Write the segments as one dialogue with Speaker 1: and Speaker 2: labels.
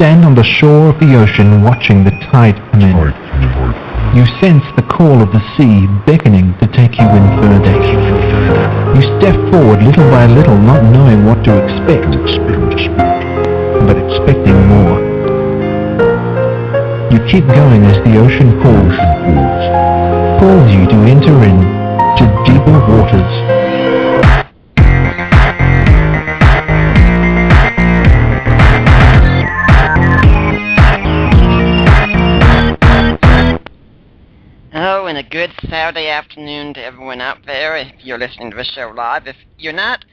Speaker 1: stand on the shore of the ocean watching the tide come in. You sense the call of the sea beckoning to take you in further. You step forward little by little, not knowing what to expect, but expecting more. You keep going as the ocean calls you to enter in to deeper waters.
Speaker 2: Hello, and a good Saturday afternoon to everyone out there if you're listening to the show live. If you're not,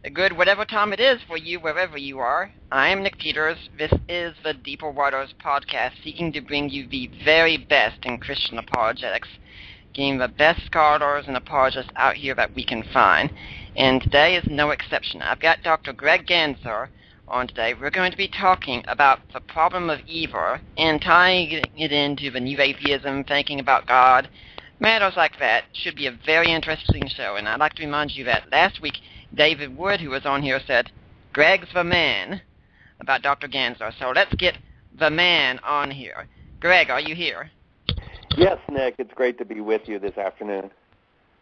Speaker 2: a good whatever time it is for you, wherever you are. I am Nick Peters. This is the Deeper Waters podcast, seeking to bring you the very best in Christian apologetics, getting the best scholars and apologists out here that we can find. And today is no exception. I've got Dr. Greg Ganssle on today. We're going to be talking about the problem of evil and tying it into the new atheism, thinking about God, matters like that. Should be a very interesting show, and I'd like to remind you that last week David Wood, who was on here, said, Greg's the man, about Dr. Ganssle. So let's get the man on here. Greg, are you here?
Speaker 3: Yes, Nick. It's great to be with you this afternoon.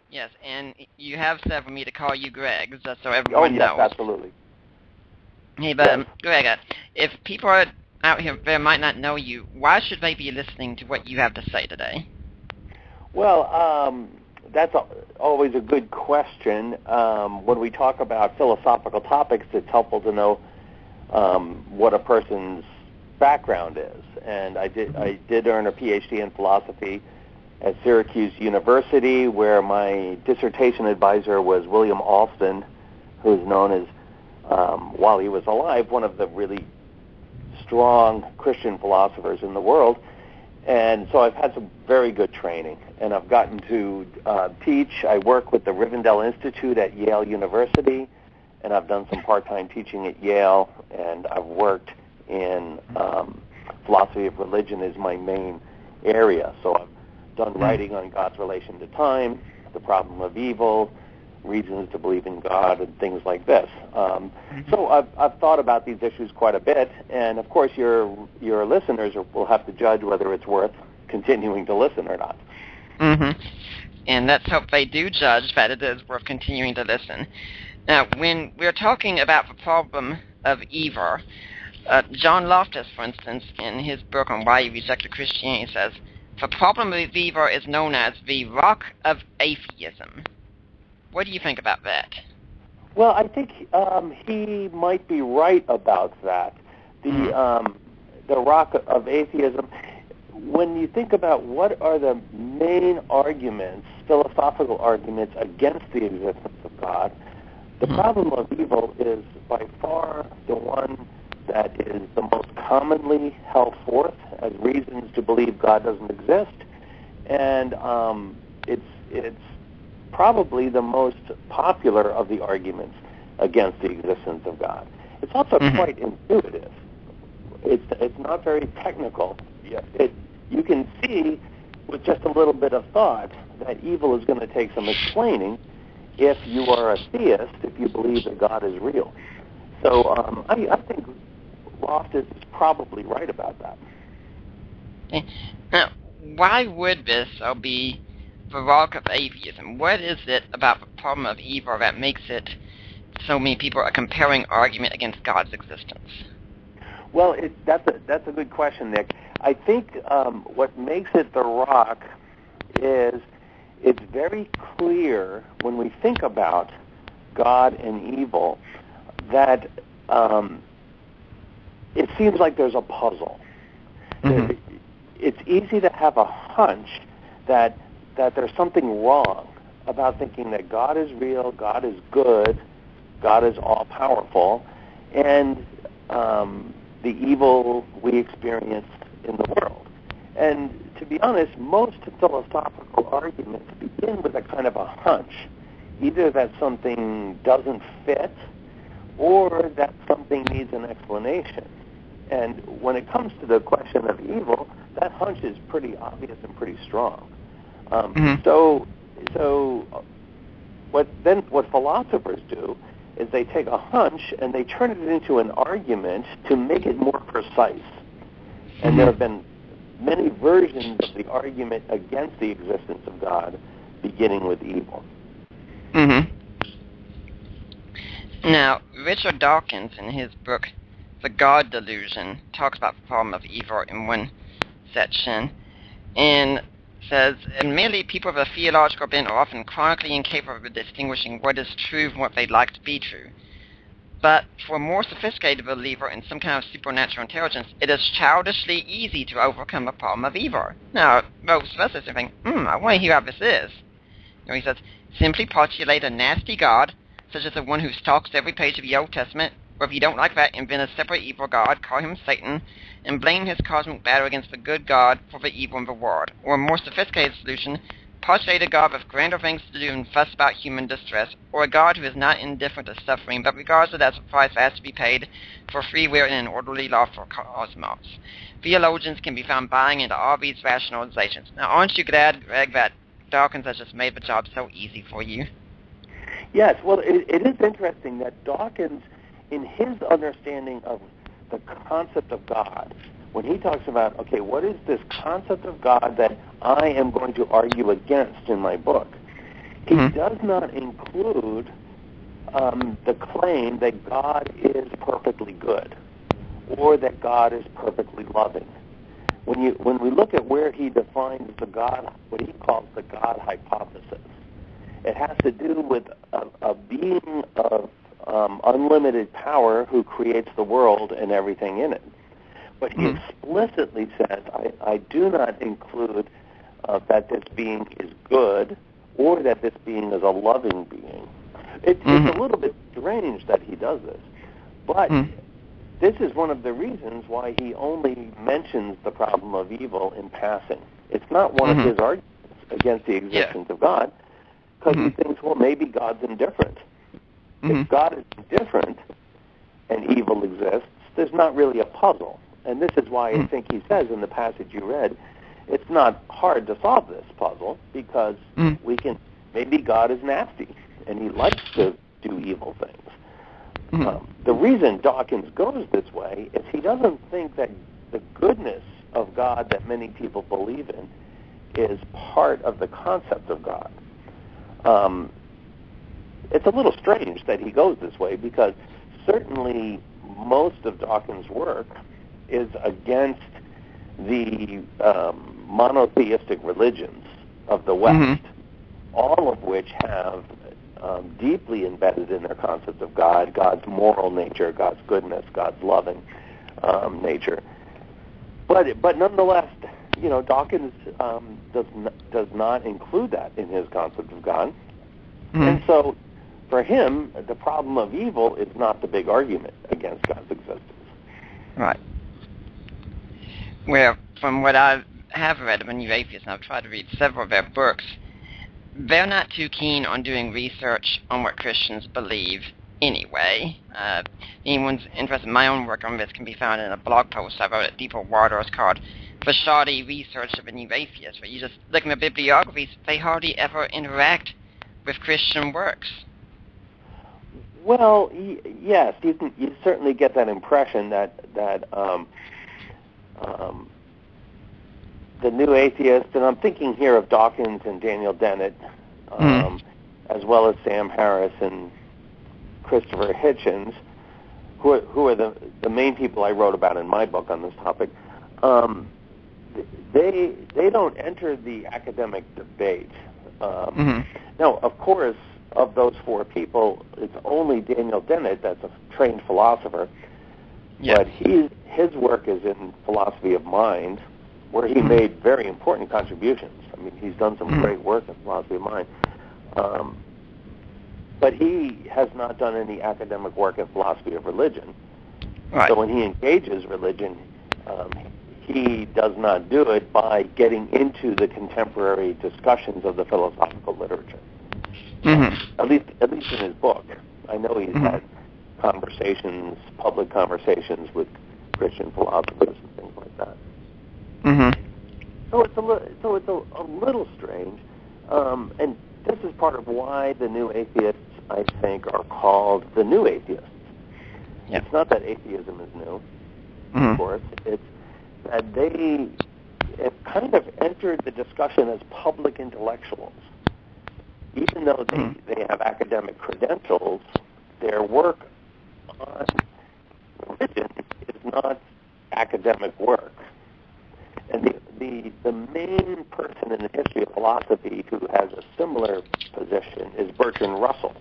Speaker 2: Yes, and you have said for me to call you Greg, just so everyone knows.
Speaker 3: Oh, yes, absolutely.
Speaker 2: Hey, but Greg, if people are out here that might not know you, why should they be listening to what you have to say today?
Speaker 3: Well, that's always a good question. When we talk about philosophical topics, it's helpful to know what a person's background is. And I did earn a PhD in philosophy at Syracuse University, where my dissertation advisor was William Alston, who's known as, while he was alive, one of the really strong Christian philosophers in the world. And so I've had some very good training, and I've gotten to teach. I work with the Rivendell Institute at Yale University, and I've done some part-time teaching at Yale, and I've worked in philosophy of religion is my main area. So I've done writing on God's relation to time, the problem of evil, reasons to believe in God, and things like this. So I've thought about these issues quite a bit, and of course your listeners will have to judge whether it's worth continuing to listen or not.
Speaker 2: Mm-hmm. And let's hope they do judge that it is worth continuing to listen. Now, when we're talking about the problem of evil, John Loftus, for instance, in his book on Why He Rejected Christianity, says, the problem of evil is known as the rock of atheism. What do you think about that?
Speaker 3: Well, I think he might be right about that. The rock of atheism, when you think about what are the main arguments, philosophical arguments against the existence of God, the problem of evil is by far the one that is the most commonly held forth as reasons to believe God doesn't exist, and it's probably the most popular of the arguments against the existence of God. It's also quite intuitive. It's not very technical. You can see with just a little bit of thought that evil is going to take some explaining if you are a theist, if you believe that God is real. So I think Loftus is probably right about that.
Speaker 2: Okay. Now, why would this be the rock of atheism? What is it about the problem of evil that makes it so many people a comparing argument against God's existence?
Speaker 3: Well, that's a good question, Nick. I think what makes it the rock is it's very clear when we think about God and evil that it seems like there's a puzzle. It's easy to have a hunch that there's something wrong about thinking that God is real, God is good, God is all-powerful, and the evil we experience in the world. And to be honest, most philosophical arguments begin with a kind of a hunch, either that something doesn't fit or that something needs an explanation. And when it comes to the question of evil, that hunch is pretty obvious and pretty strong. So what philosophers do is they take a hunch and they turn it into an argument to make it more precise. And there have been many versions of the argument against the existence of God, beginning with evil.
Speaker 2: Now, Richard Dawkins, in his book The God Delusion, talks about the problem of evil in one section, and says, admittedly, people with a theological bent are often chronically incapable of distinguishing what is true from what they'd like to be true. But for a more sophisticated believer in some kind of supernatural intelligence, it is childishly easy to overcome a problem of evil. Now, most of us are thinking, I want to hear how this is. He says, simply postulate a nasty God, such as the one who stalks every page of the Old Testament, or if you don't like that, invent a separate evil God, call him Satan, and blame his cosmic battle against the good God for the evil in the world. Or a more sophisticated solution, postulate a God with grander things to do and fuss about human distress, or a God who is not indifferent to suffering, but regards it as a price that has to be paid for free will and an orderly law for cosmos. Theologians can be found buying into all these rationalizations. Now, aren't you glad, Greg, that Dawkins has just made the job so easy for you?
Speaker 3: Yes, well, it is interesting that Dawkins, in his understanding of the concept of God, when he talks about, okay, what is this concept of God that I am going to argue against in my book, he does not include the claim that God is perfectly good or that God is perfectly loving. When we look at where he defines the God, what he calls the God hypothesis, it has to do with a being of unlimited power who creates the world and everything in it. But he explicitly says, I do not include that this being is good or that this being is a loving being. It's a little bit strange that he does this, but this is one of the reasons why he only mentions the problem of evil in passing. It's not one of his arguments against the existence of God, because he thinks, well, maybe God's indifferent. If God is indifferent and evil exists, there's not really a puzzle. And this is why I think he says in the passage you read, it's not hard to solve this puzzle, because maybe God is nasty and he likes to do evil things. The reason Dawkins goes this way is he doesn't think that the goodness of God that many people believe in is part of the concept of God. It's a little strange that he goes this way, because certainly most of Dawkins' work is against the monotheistic religions of the West, all of which have deeply embedded in their concept of God, God's moral nature, God's goodness, God's loving nature. But nonetheless, Dawkins does not include that in his concept of God. And so for him, the problem of evil is not the big argument against God's existence.
Speaker 2: Right. Well, from what I have read of a New Atheist, and I've tried to read several of their books, they're not too keen on doing research on what Christians believe anyway. Anyone's interested in my own work on this can be found in a blog post I wrote at Deeper Waters called The Shoddy Research of a New Atheist, where you just look in the bibliographies, they hardly ever interact with Christian works.
Speaker 3: Well, yes, you certainly get that impression that the New Atheist, and I'm thinking here of Dawkins and Daniel Dennett, as well as Sam Harris and Christopher Hitchens, who are the main people I wrote about in my book on this topic. They don't enter the academic debate. Now, of course, of those four people, it's only Daniel Dennett that's a trained philosopher, but his work is in philosophy of mind, where he made very important contributions. I mean, he's done some great work in philosophy of mind. But he has not done any academic work in philosophy of religion. Right. So when he engages religion, he does not do it by getting into the contemporary discussions of the philosophical literature. At least in his book. I know he's had conversations, public conversations with Christian philosophers and things like that. So it's a little strange, and this is part of why the New Atheists I think, are called the new atheists.
Speaker 2: Yeah.
Speaker 3: It's not that atheism is new,
Speaker 2: Mhm.
Speaker 3: of course. It's that they have kind of entered the discussion as public intellectuals. Even though they have academic credentials, their work on religion is not academic work. And the main person in the history of philosophy who has a similar position is Bertrand Russell,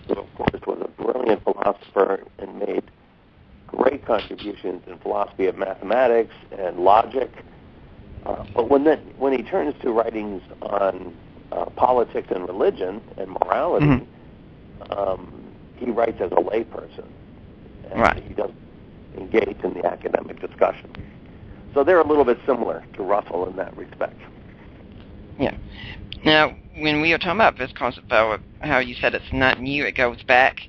Speaker 3: who, of course, was a brilliant philosopher and made great contributions in philosophy of mathematics and logic. But when he turns to writings on politics and religion and morality, he writes as a layperson. And
Speaker 2: Right.
Speaker 3: he doesn't engage in the academic discussion. So they're a little bit similar to Russell in that respect.
Speaker 2: Yeah. Now, when we were talking about this concept, about how you said it's not new, it goes back,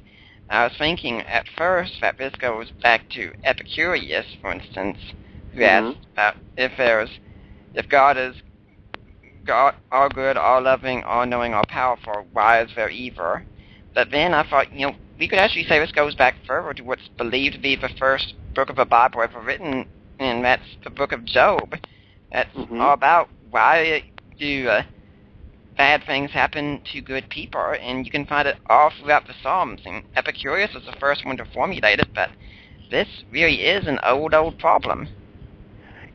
Speaker 2: I was thinking at first that this goes back to Epicurus, for instance, who asked about if God is God, all good, all loving, all knowing, all powerful, why is there evil? But then I thought, we could actually say this goes back further to what's believed to be the first book of the Bible ever written, and that's the book of Job. That's all about why do bad things happen to good people, and you can find it all throughout the Psalms. And Epicurus was the first one to formulate it, but this really is an old problem.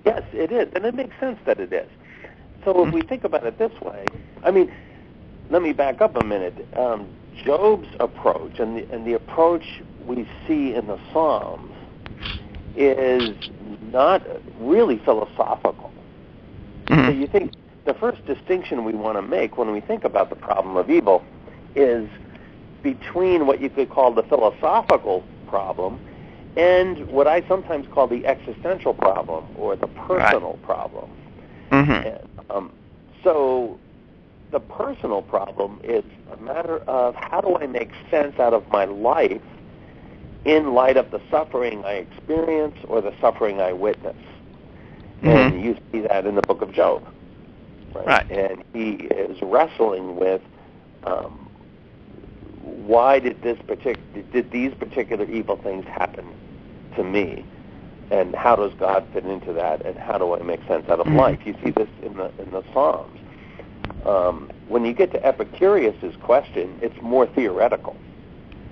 Speaker 3: Yes, it is, and it makes sense that it is. So if we think about it this way, I mean, let me back up a minute. Job's approach and the approach we see in the Psalms is not really philosophical. So you think the first distinction we want to make when we think about the problem of evil is between what you could call the philosophical problem and what I sometimes call the existential problem or the personal problem. So the personal problem is a matter of how do I make sense out of my life in light of the suffering I experience or the suffering I witness. And you see that in the book of Job. Right. And he is wrestling with why did these particular evil things happen to me, and how does God fit into that, and how do I make sense out of life? You see this in the Psalms. When you get to Epicurus's question, it's more theoretical.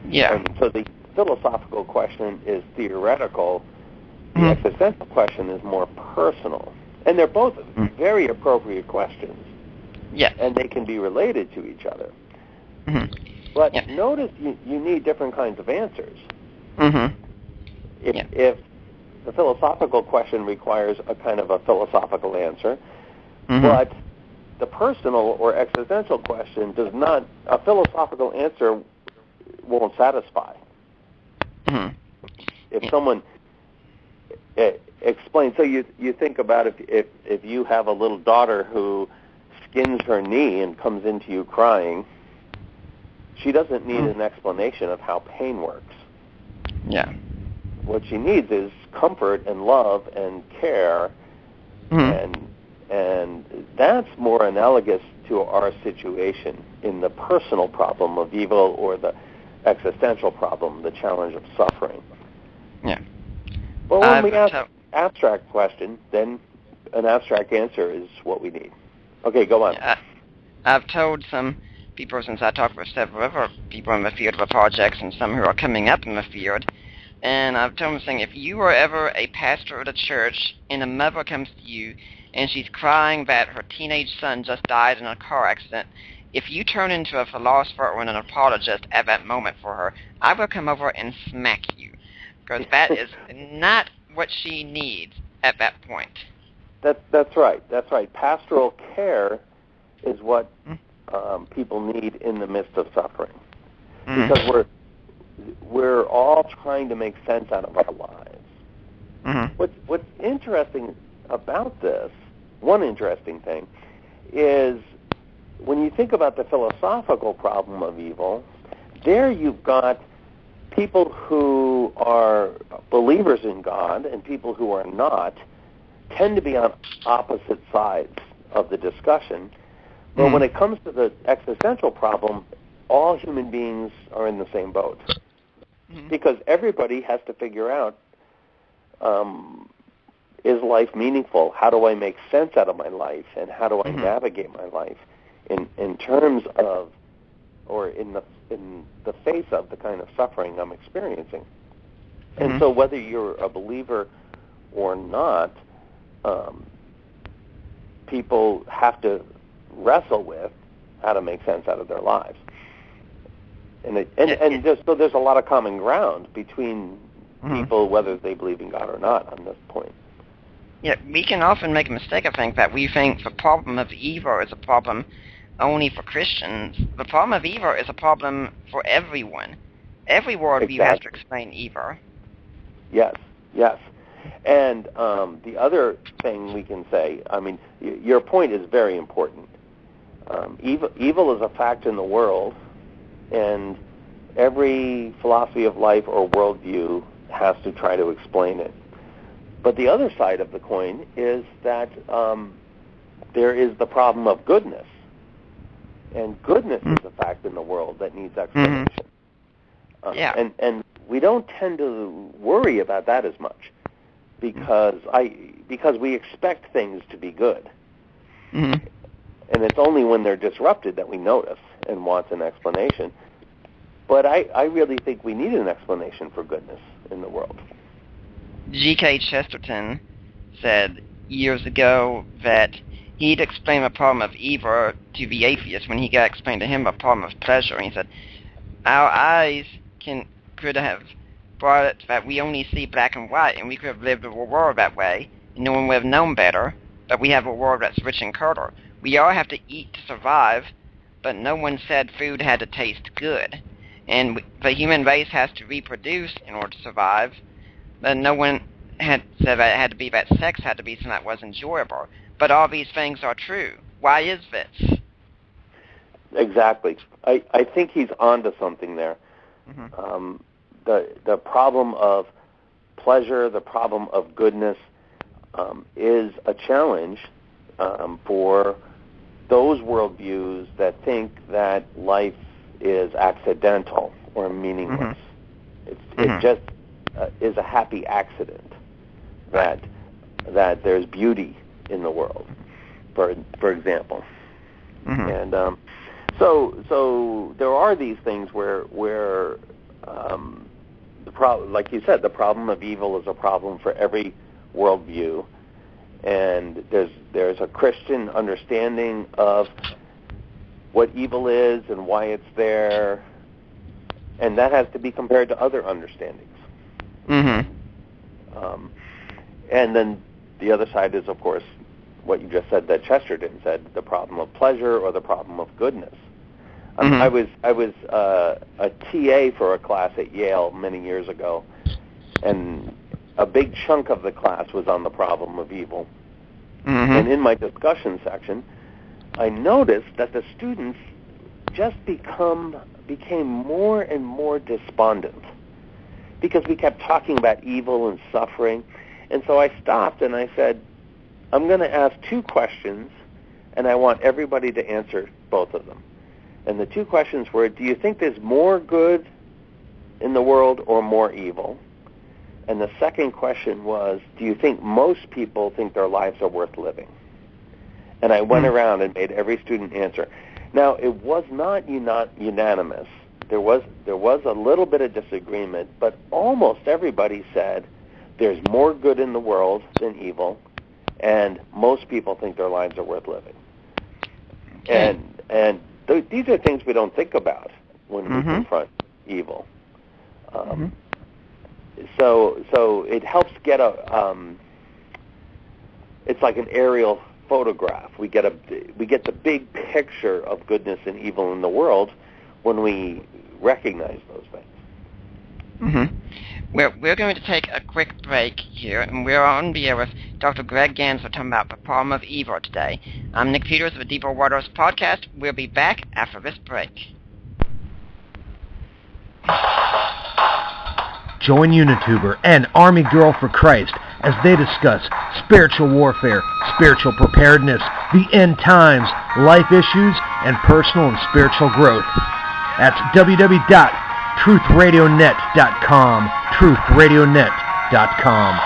Speaker 2: Yeah.
Speaker 3: And so the philosophical question is theoretical. The existential question is more personal. And they're both very appropriate questions.
Speaker 2: Yes.
Speaker 3: And they can be related to each other. But notice you need different kinds of answers. If the philosophical question requires a kind of a philosophical answer, but the personal or existential question does not, a philosophical answer won't satisfy. If someone explains, so you think about if you have a little daughter who skins her knee and comes into you crying, she doesn't need an explanation of how pain works.
Speaker 2: Yeah.
Speaker 3: What she needs is comfort and love and care, and that's more analogous to our situation in the personal problem of evil or the existential problem, the challenge of suffering.
Speaker 2: Yeah.
Speaker 3: Well, when we ask an abstract question, then an abstract answer is what we need. Okay, go on.
Speaker 2: I've told some people, since I talked with several other people in the field of the projects and some who are coming up in the field, and I've told them saying, if you were ever a pastor at a church and a mother comes to you and she's crying that her teenage son just died in a car accident, if you turn into a philosopher or an apologist at that moment for her, I will come over and smack you, because that is not what she needs at that point.
Speaker 3: That's right. That's right. Pastoral care is what people need in the midst of suffering, because we're all trying to make sense out of our lives. What's interesting about this, one interesting thing, is when you think about the philosophical problem of evil, there you've got people who are believers in God and people who are not tend to be on opposite sides of the discussion. But when it comes to the existential problem, all human beings are in the same boat.
Speaker 2: Mm-hmm.
Speaker 3: Because everybody has to figure out, is life meaningful? How do I make sense out of my life? And how do I navigate my life in terms of, or in the face of the kind of suffering I'm experiencing? And so whether you're a believer or not, people have to wrestle with how to make sense out of their lives. So there's a lot of common ground between people, whether they believe in God or not, on this point.
Speaker 2: Yeah, we can often make a mistake, I think, that we think the problem of evil is a problem only for Christians. The problem of evil is a problem for everyone. Every worldview has to explain evil.
Speaker 3: Yes. And the other thing we can say, I mean, your point is very important. Evil is a fact in the world, and every philosophy of life or worldview has to try to explain it. But the other side of the coin is that there is the problem of goodness. And goodness is a fact in the world that needs explanation. And we don't tend to worry about that as much because we expect things to be good. And it's only when they're disrupted that we notice and want an explanation. But I really think we need an explanation for goodness in the world.
Speaker 2: G.K. Chesterton said years ago that he'd explain the problem of evil to the atheist when he got explained to him the problem of pleasure. And he said, our eyes could have brought it that we only see black and white, and we could have lived a world that way, and no one would have known better, but we have a world that's rich in color. We all have to eat to survive, but no one said food had to taste good. And the human race has to reproduce in order to survive, but no one had said that it had to be that sex had to be something that was enjoyable. But all these things are true. Why is this?
Speaker 3: Exactly. I think he's onto something there. The problem of pleasure, the problem of goodness, is a challenge for those worldviews that think that life is accidental or meaningless. It just is a happy accident that there's beauty in the world, for example. And so there are these things where the problem, like you said, the problem of evil is a problem for every worldview, and there's a Christian understanding of what evil is and why it's there, and that has to be compared to other understandings. And then the other side is, of course, what you just said that Chesterton said, the problem of pleasure or the problem of goodness. I was a TA for a class at Yale many years ago, and a big chunk of the class was on the problem of evil. And in my discussion section, I noticed that the students just became more and more despondent because we kept talking about evil and suffering. And so I stopped and I said, I'm going to ask two questions, and I want everybody to answer both of them. And the two questions were, do you think there's more good in the world or more evil? And the second question was, do you think most people think their lives are worth living? And I went around and made every student answer. Now, it was not unanimous. There was a little bit of disagreement, but almost everybody said there's more good in the world than evil, and most people think their lives are worth living. And these are things we don't think about when we confront evil. So it helps get it's like an aerial photograph. We get the big picture of goodness and evil in the world when we recognize those things.
Speaker 2: We're going to take a quick break here, and we're on the air with Dr. Greg Ganssle talking about the problem of evil today. I'm Nick Peters of the Deeper Waters podcast. We'll be back after this break.
Speaker 4: Join Unituber and Army Girl for Christ as they discuss spiritual warfare, spiritual preparedness, the end times, life issues, and personal and spiritual growth. That's www.truthradionet.com. Truthradionet.com.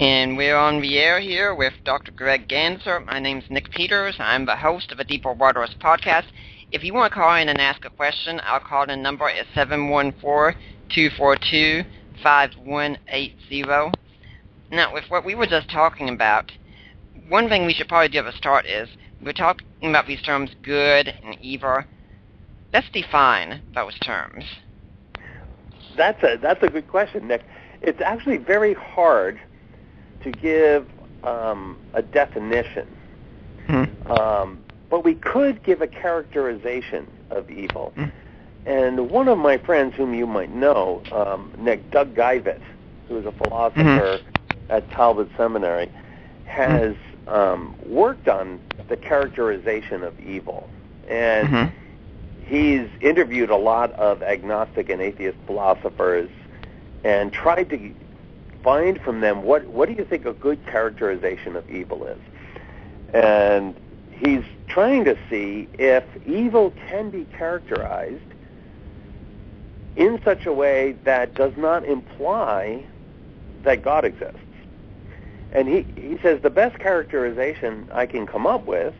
Speaker 2: And we're on the air here with Dr. Greg Ganssle. My name's Nick Peters. I'm the host of the Deeper Waters podcast. If you want to call in and ask a question, our call-in number is 714-242-5180. Now, with what we were just talking about, one thing we should probably do at the start is, we're talking about these terms good and evil. Let's define those terms.
Speaker 3: That's a good question, Nick. It's actually very hard to give a definition, but we could give a characterization of evil. And one of my friends, whom you might know, Nick, Doug Geivett, who is a philosopher at Talbot Seminary, has worked on the characterization of evil. And he's interviewed a lot of agnostic and atheist philosophers and tried to find from them what do you think a good characterization of evil is. And he's trying to see if evil can be characterized in such a way that does not imply that God exists. And he says the best characterization I can come up with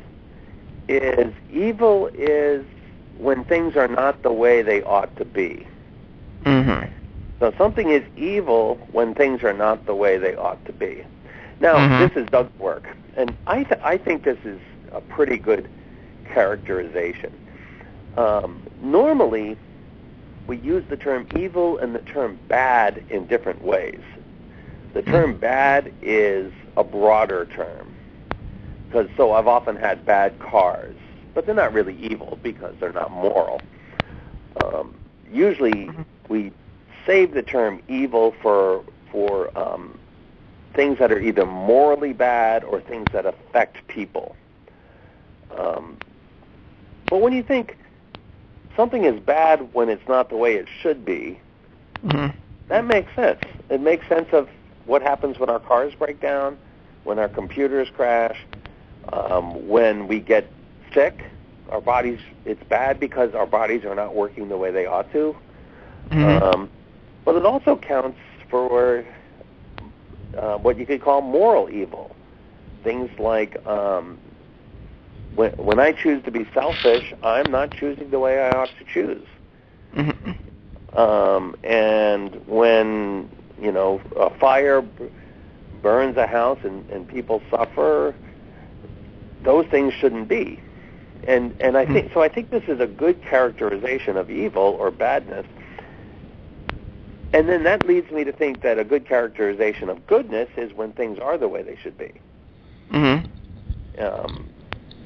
Speaker 3: is evil is when things are not the way they ought to be. So something is evil when things are not the way they ought to be. Now, this is Doug's work, and I think this is a pretty good characterization. Normally, we use the term evil and the term bad in different ways. The term bad is a broader term, because so I've often had bad cars, but they're not really evil because they're not moral. Usually, we save the term evil for things that are either morally bad or things that affect people. But when you think something is bad when it's not the way it should be, that makes sense. It makes sense of what happens when our cars break down, when our computers crash, when we get sick. Our bodies, it's bad because our bodies are not working the way they ought to. But it also counts for what you could call moral evil. Things like when I choose to be selfish, I'm not choosing the way I ought to choose. And when, a fire burns a house and people suffer, those things shouldn't be. And I think so. I think this is a good characterization of evil or badness. And then that leads me to think that a good characterization of goodness is when things are the way they should be.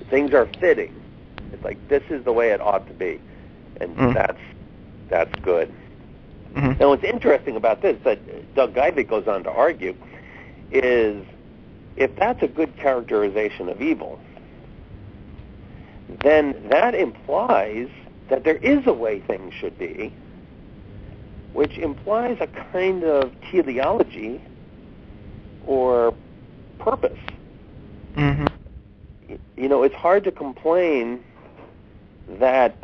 Speaker 3: Things are fitting. It's like, this is the way it ought to be. And that's good. Now, what's interesting about this, that Doug Geivett goes on to argue, is if that's a good characterization of evil, then that implies that there is a way things should be, which implies a kind of teleology or purpose. It's hard to complain that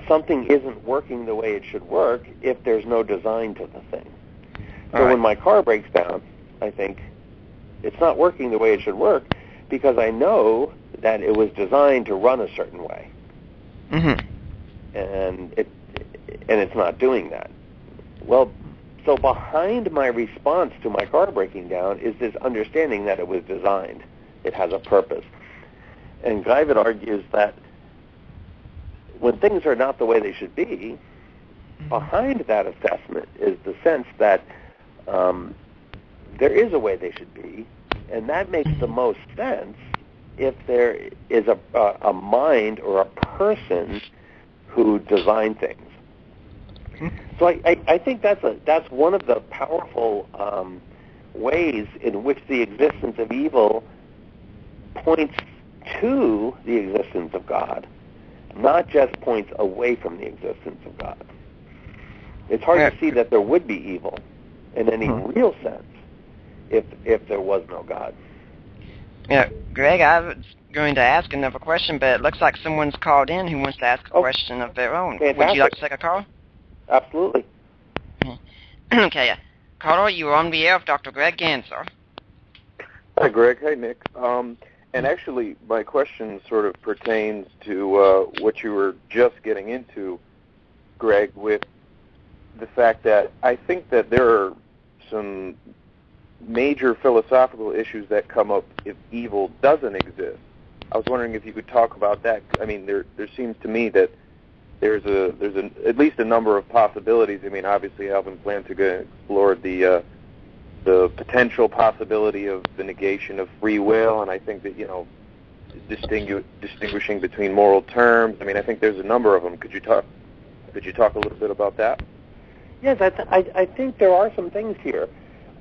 Speaker 3: something isn't working the way it should work if there's no design to the thing. So when my car breaks down, I think it's not working the way it should work because I know that it was designed to run a certain way. And it's not doing that. Well, so behind my response to my car breaking down is this understanding that it was designed. It has a purpose. And Geivett argues that when things are not the way they should be, behind that assessment is the sense that there is a way they should be, and that makes the most sense if there is a mind or a person who designed things. So I think that's one of the powerful ways in which the existence of evil points to the existence of God, not just points away from the existence of God. It's hard to see that there would be evil in any real sense if there was no God.
Speaker 2: Yeah, Greg, I was going to ask another question, but it looks like someone's called in who wants to ask a question of their own.
Speaker 3: Fantastic.
Speaker 2: Would you like to take a call?
Speaker 3: Absolutely.
Speaker 2: Okay, caller, you are on the air with Dr. Greg Ganssle.
Speaker 5: Hi, Greg. Hey, Nick. And actually, my question sort of pertains to what you were just getting into, Greg, with the fact that I think that there are some major philosophical issues that come up if evil doesn't exist. I was wondering if you could talk about that. I mean, there seems to me that there's at least a number of possibilities. I mean, obviously, Alvin Plantinga explored the potential possibility of the negation of free will, and I think that, distinguishing between moral terms. I mean, I think there's a number of them. Could you talk a little bit about that?
Speaker 3: Yes, I think there are some things here.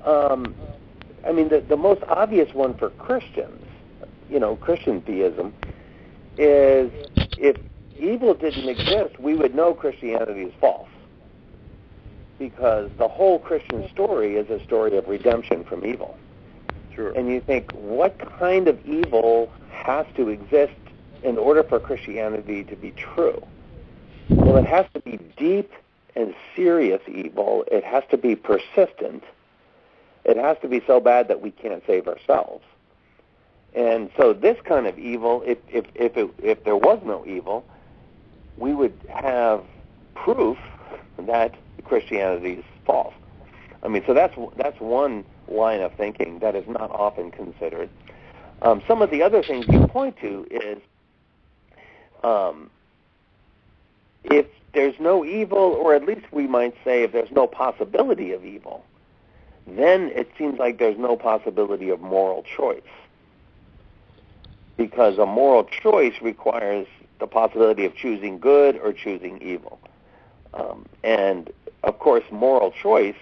Speaker 3: I mean, the most obvious one for Christians, Christian theism, is if evil didn't exist, we would know Christianity is false. Because the whole Christian story is a story of redemption from evil.
Speaker 5: Sure.
Speaker 3: And you think, what kind of evil has to exist in order for Christianity to be true? Well, it has to be deep and serious evil. It has to be persistent. It has to be so bad that we can't save ourselves. And so this kind of evil, if there was no evil, we would have proof that Christianity is false. I mean, so that's one line of thinking that is not often considered. Some of the other things you point to is if there's no evil, or at least we might say if there's no possibility of evil, then it seems like there's no possibility of moral choice. Because a moral choice requires the possibility of choosing good or choosing evil. And of course, moral choice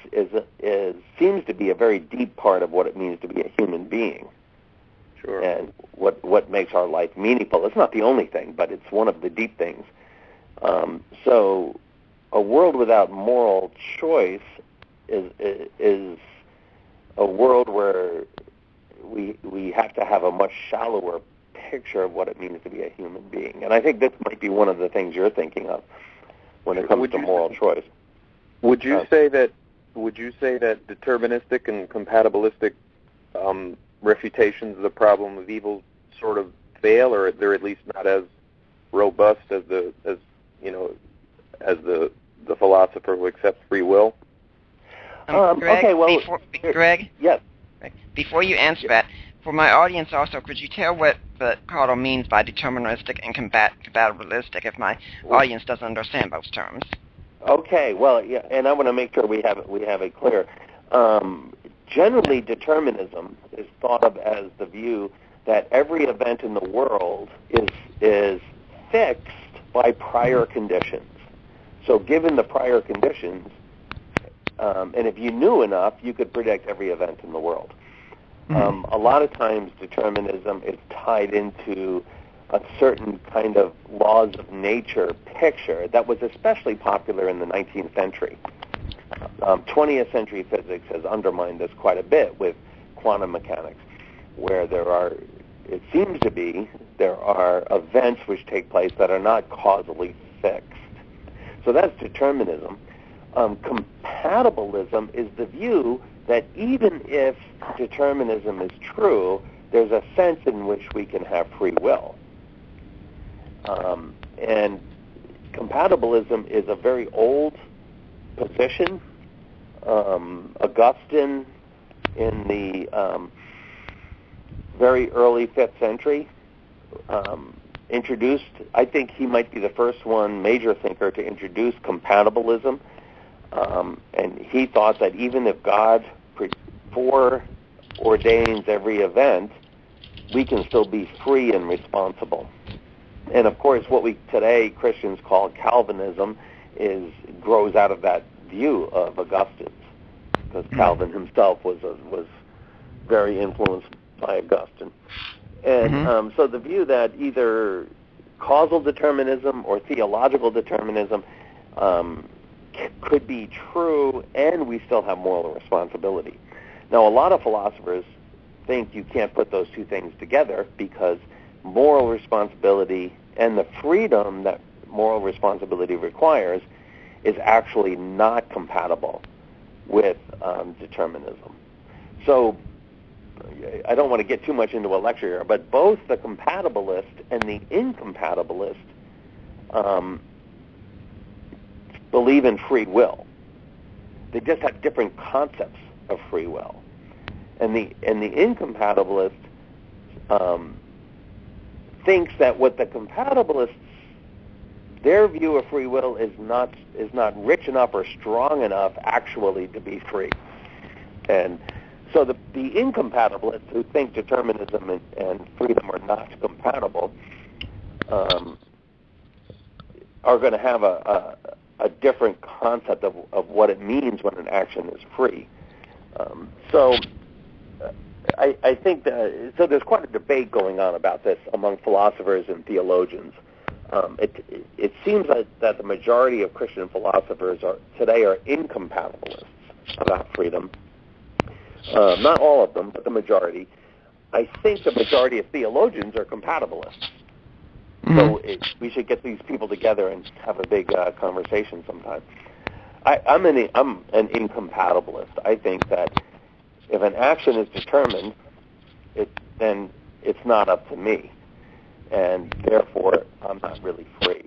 Speaker 3: seems to be a very deep part of what it means to be a human being.
Speaker 5: Sure.
Speaker 3: And what makes our life meaningful. It's not the only thing, but it's one of the deep things. So a world without moral choice is a world where we have to have a much shallower picture of what it means to be a human being. And I think this might be one of the things you're thinking of when it comes to moral choice.
Speaker 5: Would you say that deterministic and compatibilistic refutations of the problem of evil sort of fail, or they're at least not as robust as the philosopher who accepts free will?
Speaker 2: Greg,
Speaker 3: okay, well,
Speaker 2: Greg?
Speaker 3: Yes.
Speaker 2: Before you answer that, for my audience also, could you tell what the caller means by deterministic and compatibilistic if my audience doesn't understand those terms?
Speaker 3: Okay, well, yeah, and I want to make sure we have it clear. Generally, determinism is thought of as the view that every event in the world is fixed by prior conditions. So given the prior conditions, and if you knew enough, you could predict every event in the world. A lot of times determinism is tied into a certain kind of laws of nature picture that was especially popular in the 19th century. 20th century physics has undermined this quite a bit with quantum mechanics, where there are events which take place that are not causally fixed. So that's determinism. Compatibilism is the view that even if determinism is true, there's a sense in which we can have free will. And compatibilism is a very old position. Augustine in the very early 5th century introduced, I think he might be the first major thinker to introduce compatibilism. And he thought that even if God foreordains every event, we can still be free and responsible. And of course, what we today Christians call Calvinism grows out of that view of Augustine's, because Calvin himself was very influenced by Augustine. And so the view that either causal determinism or theological determinism could be true, and we still have moral responsibility. Now, a lot of philosophers think you can't put those two things together because moral responsibility and the freedom that moral responsibility requires is actually not compatible with determinism. So I don't want to get too much into a lecture here, but both the compatibilist and the incompatibilist believe in free will. They just have different concepts of free will. And the incompatibilist thinks that what the compatibilists, their view of free will is not rich enough or strong enough actually to be free. And so the incompatibilists who think determinism and freedom are not compatible are going to have a different concept of what it means when an action is free. I think that, so there's quite a debate going on about this among philosophers and theologians. It seems that the majority of Christian philosophers today are incompatibilists about freedom. Not all of them, but the majority. I think the majority of theologians are compatibilists. Mm-hmm. So we should get these people together and have a big conversation sometime. I'm an incompatibilist. I think that if an action is determined, then it's not up to me, and therefore I'm not really free.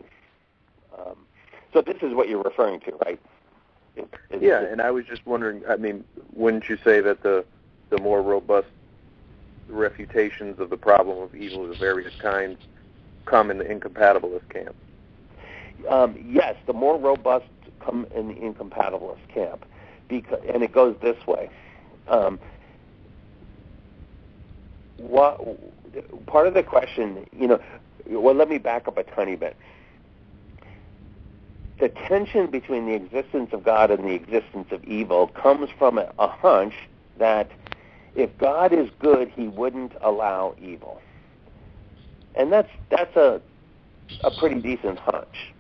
Speaker 3: So this is what you're referring to, right?
Speaker 5: And I was just wondering, I mean, wouldn't you say that the more robust refutations of the problem of evil of various kinds come in the incompatibilist camp?
Speaker 3: Yes, the more robust come in the incompatibilist camp, and it goes this way. Part of the question, well, let me back up a tiny bit. The tension between the existence of God and the existence of evil comes from a hunch that if God is good, he wouldn't allow evil. And that's a pretty decent hunch.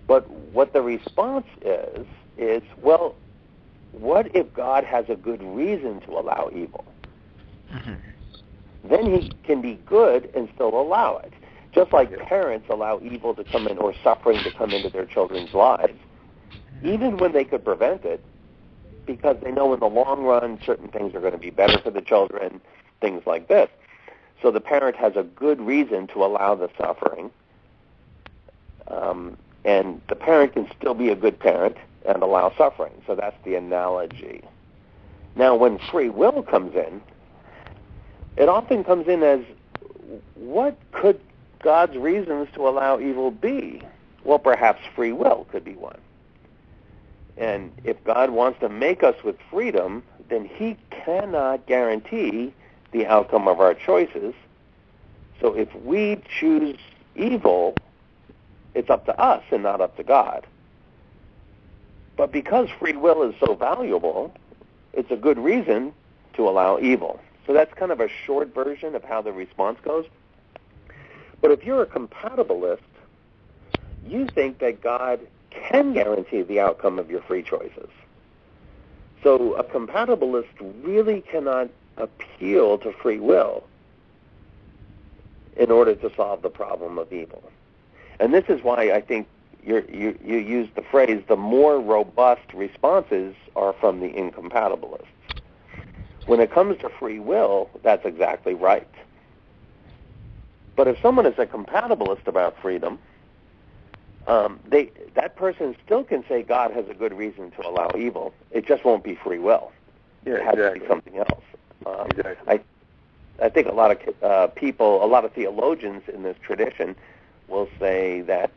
Speaker 3: But what the response is, well, what if God has a good reason to allow evil? Mm-hmm. Then he can be good and still allow it. Just like parents allow evil to come in or suffering to come into their children's lives, even when they could prevent it, because they know in the long run certain things are going to be better for the children, things like this. So the parent has a good reason to allow the suffering, and the parent can still be a good parent and allow suffering. So that's the analogy. Now, when free will comes in, it often comes in as, what could God's reasons to allow evil be? Well, perhaps free will could be one. And if God wants to make us with freedom, then he cannot guarantee the outcome of our choices. So if we choose evil, it's up to us and not up to God. But because free will is so valuable, it's a good reason to allow evil. So that's kind of a short version of how the response goes. But if you're a compatibilist, you think that God can guarantee the outcome of your free choices. So a compatibilist really cannot appeal to free will in order to solve the problem of evil. And this is why I think you use the phrase, the more robust responses are from the incompatibilists. When it comes to free will, that's exactly right. But if someone is a compatibilist about freedom, that person still can say God has a good reason to allow evil. It just won't be free will.
Speaker 5: Yeah,
Speaker 3: it has
Speaker 5: exactly.
Speaker 3: to be something else.
Speaker 5: Exactly.
Speaker 3: I think a lot of people, a lot of theologians in this tradition will say that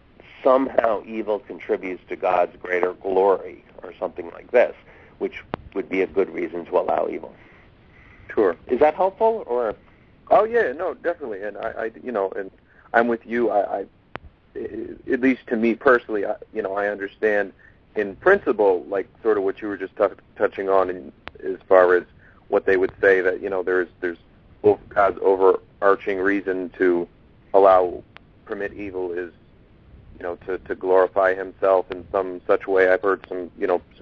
Speaker 3: somehow evil contributes to God's greater glory or something like this, which would be a good reason to allow evil.
Speaker 5: Sure.
Speaker 3: Is that helpful, or?
Speaker 5: Oh yeah, no, definitely. And I and I'm with you. I at least to me personally, I understand in principle, like sort of what you were just touching on, as far as what they would say that there's God's overarching reason to permit evil is to glorify himself in some such way. I've heard some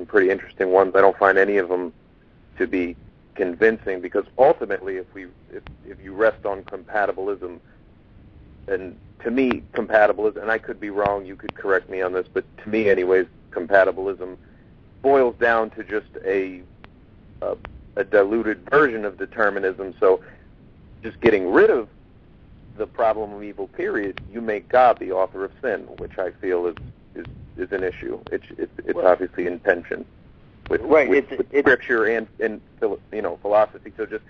Speaker 5: pretty interesting ones. I don't find any of them to be convincing, because ultimately, if you rest on compatibilism, and to me, compatibilism, and I could be wrong, you could correct me on this, but to me, anyways, compatibilism boils down to just a diluted version of determinism. So, just getting rid of the problem of evil, period, you make God the author of sin, which I feel is an issue. It's obviously in tension with scripture and philosophy. So just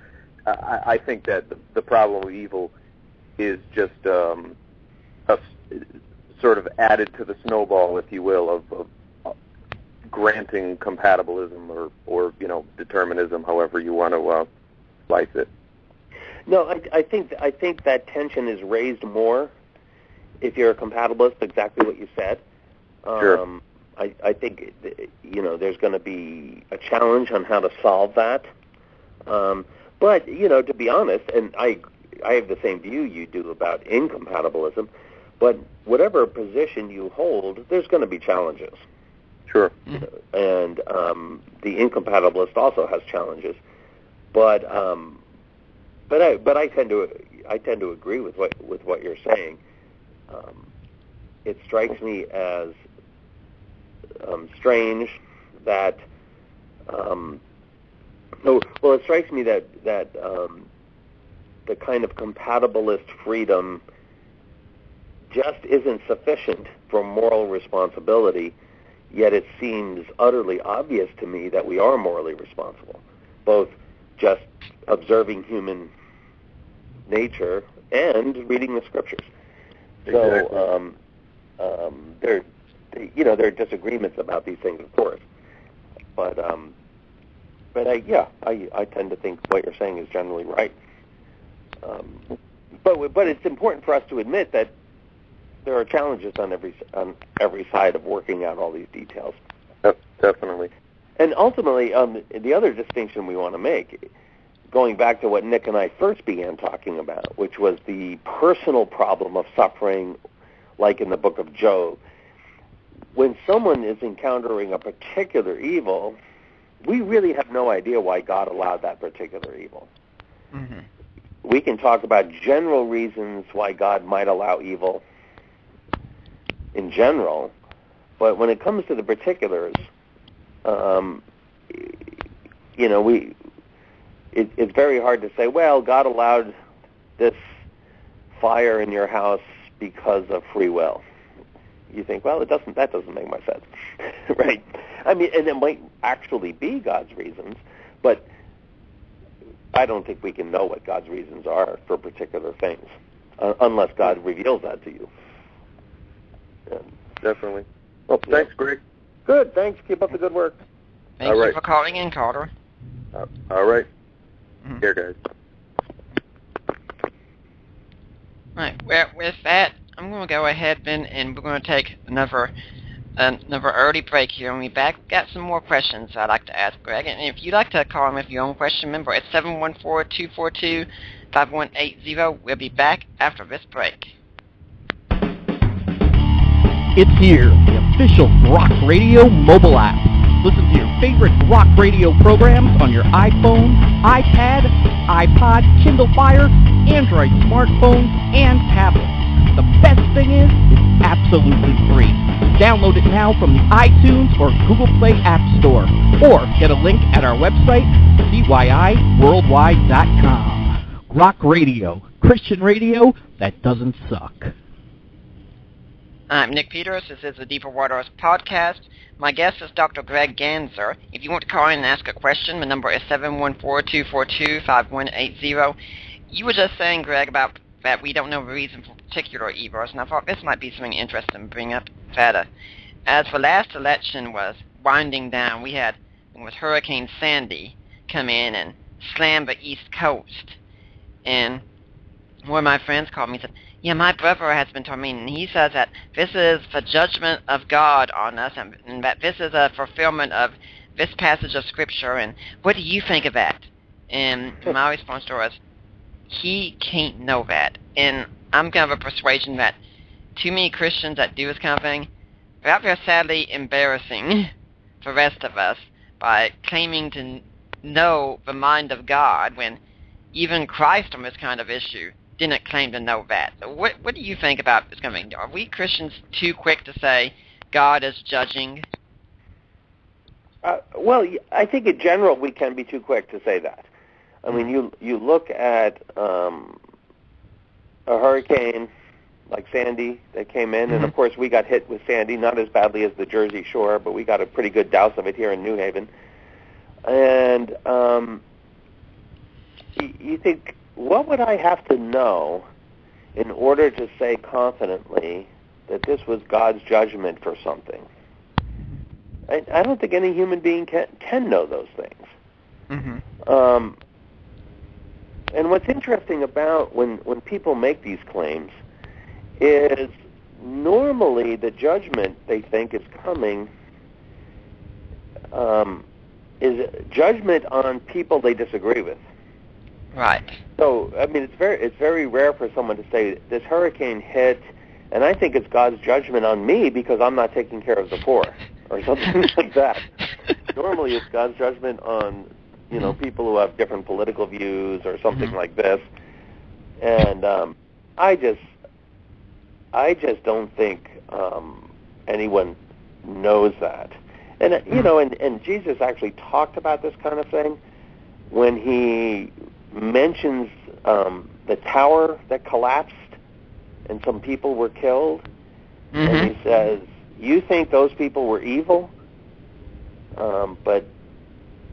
Speaker 5: I think that the problem of evil is just sort of added to the snowball, if you will, of granting compatibilism or determinism, however you want to slice it.
Speaker 3: No, I think that tension is raised more if you're a compatibilist, exactly what you said.
Speaker 5: Sure.
Speaker 3: I think, there's going to be a challenge on how to solve that. But, to be honest, and I have the same view you do about incompatibilism, but whatever position you hold, there's going to be challenges.
Speaker 5: Sure.
Speaker 3: And the incompatibilist also has challenges. But I tend to agree with what you're saying. It strikes me as strange that it strikes me that the kind of compatibilist freedom just isn't sufficient for moral responsibility. Yet it seems utterly obvious to me that we are morally responsible, both just observing human nature and reading the scriptures.
Speaker 5: Exactly.
Speaker 3: So there are disagreements about these things, of course, but I tend to think what you're saying is generally right. But it's important for us to admit that there are challenges on every side of working out all these details.
Speaker 5: Definitely.
Speaker 3: And ultimately, the other distinction we want to make, going back to what Nick and I first began talking about, which was the personal problem of suffering, like in the book of Job. When someone is encountering a particular evil, we really have no idea why God allowed that particular evil.
Speaker 2: Mm-hmm.
Speaker 3: We can talk about general reasons why God might allow evil in general, but when it comes to the particulars, it's very hard to say, well, God allowed this fire in your house because of free will. You think, well, that doesn't make much sense, right? I mean, and it might actually be God's reasons, but I don't think we can know what God's reasons are for particular things unless God reveals that to you. Yeah.
Speaker 5: Definitely. Well, thanks, Greg.
Speaker 3: Good. Thanks. Keep up the good work.
Speaker 2: Thank you for calling in, Carter.
Speaker 5: All right.
Speaker 2: Mm-hmm.
Speaker 5: Here, guys.
Speaker 2: Right. Well, with that, I'm going to go ahead, Ben, and we're going to take another early break here. When we back, got some more questions I'd like to ask Greg. And if you'd like to call him with your own question, remember, it's 714-242-5180. We'll be back after this break.
Speaker 6: It's here, the official Rock Radio mobile app. Listen to your favorite rock radio programs on your iPhone, iPad, iPod, Kindle Fire, Android smartphones, and tablets. The best thing is, it's absolutely free. Download it now from the iTunes or Google Play App Store, or get a link at our website, cyiworldwide.com. Rock Radio, Christian radio that doesn't suck.
Speaker 2: I'm Nick Peters. This is the Deeper Waters podcast. My guest is Dr. Greg Ganssle. If you want to call in and ask a question, the number is 714-242-5180. You were just saying, Greg, about that we don't know the reason for particular evils, and I thought this might be something interesting to bring up further. As the last election was winding down, we had Hurricane Sandy come in and slam the East Coast. And one of my friends called me and said, yeah, my brother has been telling me, and he says that this is the judgment of God on us, and that this is a fulfillment of this passage of Scripture, and what do you think of that? And my response to her was, he can't know that. And I'm kind of a persuasion that too many Christians that do this kind of thing, they're out there sadly embarrassing the rest of us by claiming to know the mind of God when even Christ on this kind of issue didn't claim to know that. So what do you think about this kind of thing? Are we Christians too quick to say God is judging?
Speaker 3: Well, I think in general we can be too quick to say that. I mean, you look at a hurricane like Sandy that came in, and of course we got hit with Sandy, not as badly as the Jersey Shore, but we got a pretty good douse of it here in New Haven. And you think, what would I have to know in order to say confidently that this was God's judgment for something? I don't think any human being can know those things. Mm-hmm. And what's interesting about when people make these claims is normally the judgment they think is coming is judgment on people they disagree with.
Speaker 2: Right.
Speaker 3: So, I mean, it's very rare for someone to say, this hurricane hit, and I think it's God's judgment on me because I'm not taking care of the poor, or something like that. Normally it's God's judgment on, people who have different political views or something like this. And I just don't think anyone knows that. And, and Jesus actually talked about this kind of thing when he mentions the tower that collapsed and some people were killed. And he says, you think those people were evil, but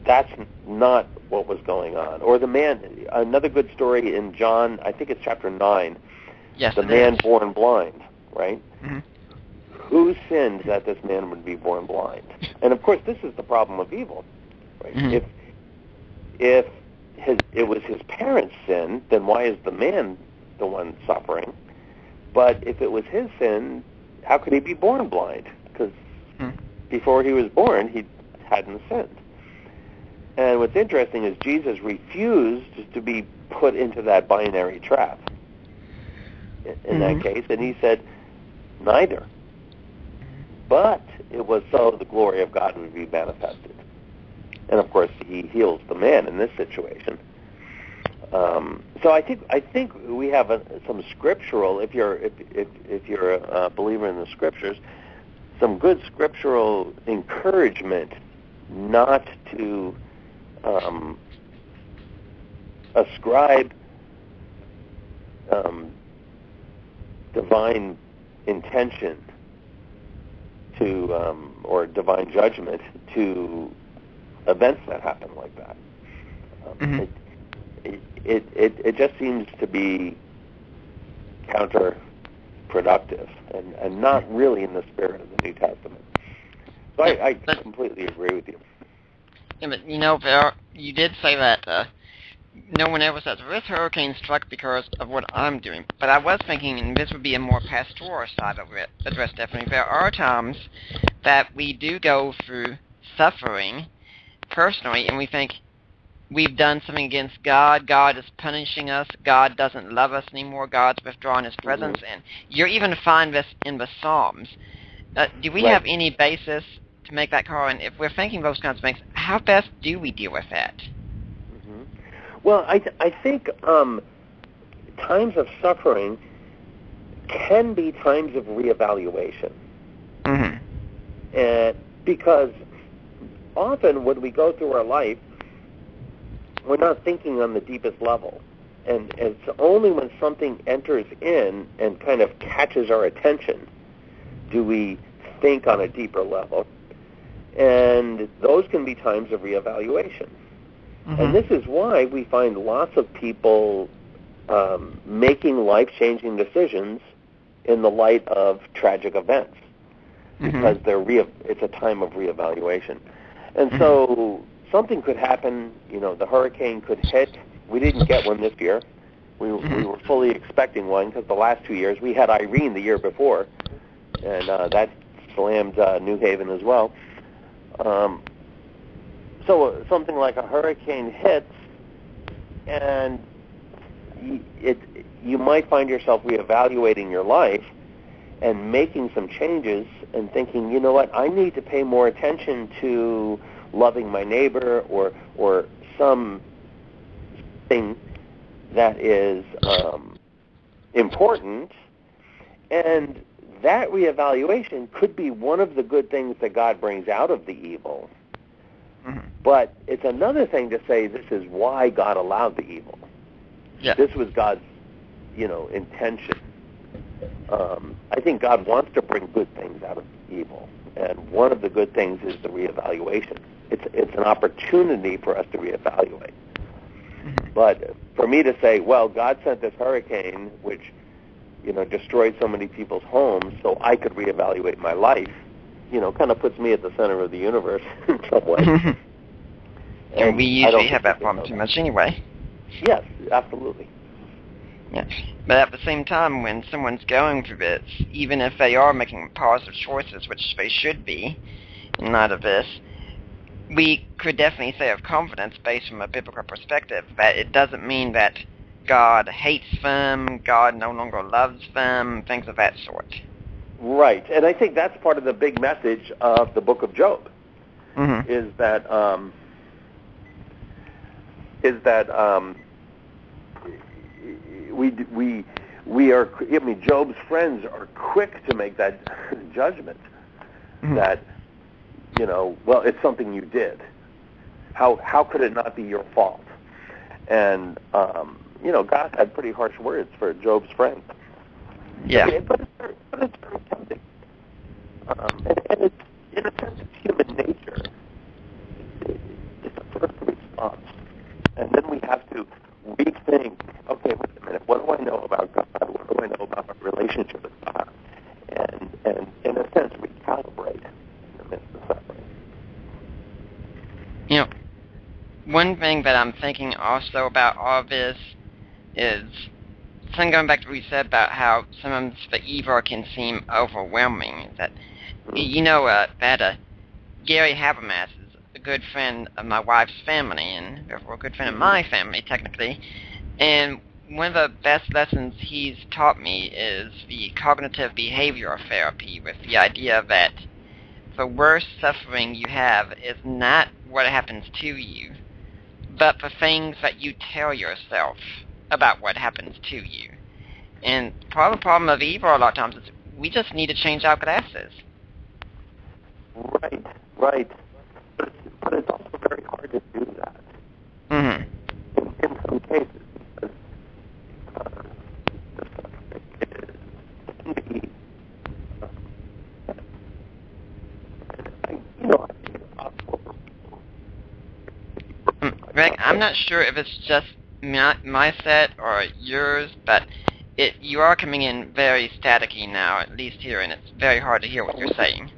Speaker 3: that's not what was going on. Or the man, another good story in John, I think it's chapter 9,
Speaker 2: yes,
Speaker 3: the man born blind, right? Who sinned that this man would be born blind? And of course, this is the problem of evil, right? If it was his parents' sin, then why is the man the one suffering? But if it was his sin, how could he be born blind? Because before he was born, he hadn't sinned. And what's interesting is Jesus refused to be put into that binary trap in that case, and he said, neither. But it was so the glory of God would be manifested. And of course, he heals the man in this situation. So I think we have some scriptural. If you're a believer in the scriptures, some good scriptural encouragement not to ascribe divine intention to or divine judgment to events that happen like that. It just seems to be counterproductive and not really in the spirit of the New Testament. So I completely agree with you.
Speaker 2: Yeah, but you did say that no one ever says this hurricane struck because of what I'm doing. But I was thinking, and this would be a more pastoral side of it, address definitely. There are times that we do go through suffering personally, and we think we've done something against God. God is punishing us. God doesn't love us anymore. God's withdrawn His presence. And you even find this in the Psalms. Do we have any basis to make that call? And if we're thinking those kinds of things, how best do we deal with that?
Speaker 3: Well, I think times of suffering can be times of reevaluation. Because often when we go through our life, we're not thinking on the deepest level. And it's only when something enters in and kind of catches our attention do we think on a deeper level. And those can be times of reevaluation. And this is why we find lots of people making life-changing decisions in the light of tragic events, because it's a time of reevaluation. And so something could happen, the hurricane could hit. We didn't get one this year. We were fully expecting one because the last 2 years, we had Irene the year before, and that slammed New Haven as well. So something like a hurricane hits, and you might find yourself reevaluating your life, and making some changes and thinking, you know what, I need to pay more attention to loving my neighbor or something that is important. And that reevaluation could be one of the good things that God brings out of the evil.
Speaker 2: Mm-hmm.
Speaker 3: But it's another thing to say this is why God allowed the evil.
Speaker 2: Yeah.
Speaker 3: This was God's, intention. I think God wants to bring good things out of evil, and one of the good things is the reevaluation. It's an opportunity for us to reevaluate.
Speaker 2: Mm-hmm.
Speaker 3: But for me to say, well, God sent this hurricane, which destroyed so many people's homes, so I could reevaluate my life, kind of puts me at the center of the universe in some way.
Speaker 2: And we usually have that problem too much anyway.
Speaker 3: Yes, absolutely.
Speaker 2: Yes. But at the same time, when someone's going through this, even if they are making positive choices, which they should be in light of this, we could definitely say with confidence, based from a biblical perspective, that it doesn't mean that God hates them, God no longer loves them, things of that sort.
Speaker 3: Right, and I think that's part of the big message of the book of Job,
Speaker 2: Mm-hmm.
Speaker 3: is that we are. I mean, Job's friends are quick to make that judgment that well, it's something you did. How could it not be your fault? And God had pretty harsh words for Job's friends.
Speaker 2: Yeah.
Speaker 3: But it's very tempting. And it's, in a sense, it's human nature. It's a first response. And then we have to rethink, okay, wait a minute, what do I know about God? What do I know about our relationship with God? And in a sense, recalibrate in the midst of suffering.
Speaker 2: One thing that I'm thinking also about all this is, going back to what you said about how sometimes the evil can seem overwhelming, that, that Gary Habermas is a good friend of my wife's family, and therefore a good friend of my family, technically, and one of the best lessons he's taught me is the cognitive behavioral therapy, with the idea that the worst suffering you have is not what happens to you, but the things that you tell yourself about what happens to you. And part of the problem of evil a lot of times is we just need to change our glasses.
Speaker 3: Right. But it's also very hard to do that.
Speaker 2: Mm-hmm.
Speaker 3: In some cases, because the suffering can be, I think it's possible for people.
Speaker 2: Greg, I'm not sure if it's just my set or yours, but you are coming in very staticky now, at least here, and it's very hard to hear what you're saying.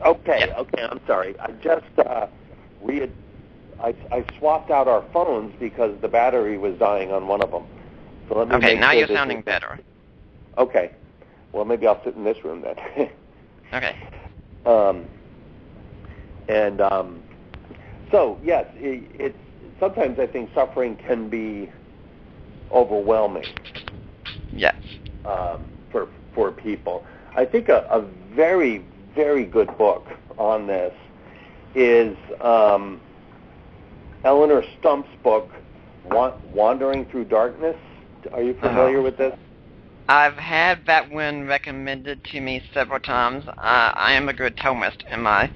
Speaker 3: Okay,
Speaker 2: Yeah.
Speaker 3: okay, I'm sorry. I just I swapped out our phones because the battery was dying on one of them. So let me
Speaker 2: Okay,
Speaker 3: make
Speaker 2: now
Speaker 3: sure
Speaker 2: you're
Speaker 3: this
Speaker 2: sounding
Speaker 3: is
Speaker 2: better.
Speaker 3: Okay. Well, maybe I'll sit in this room then.
Speaker 2: Okay.
Speaker 3: So yes, it's sometimes I think suffering can be overwhelming.
Speaker 2: Yes.
Speaker 3: For people. I think a very, very good book on this is Eleanor Stump's book, Wandering Through Darkness. Are you familiar with this?
Speaker 2: I've had that one recommended to me several times. I am a good Thomist in my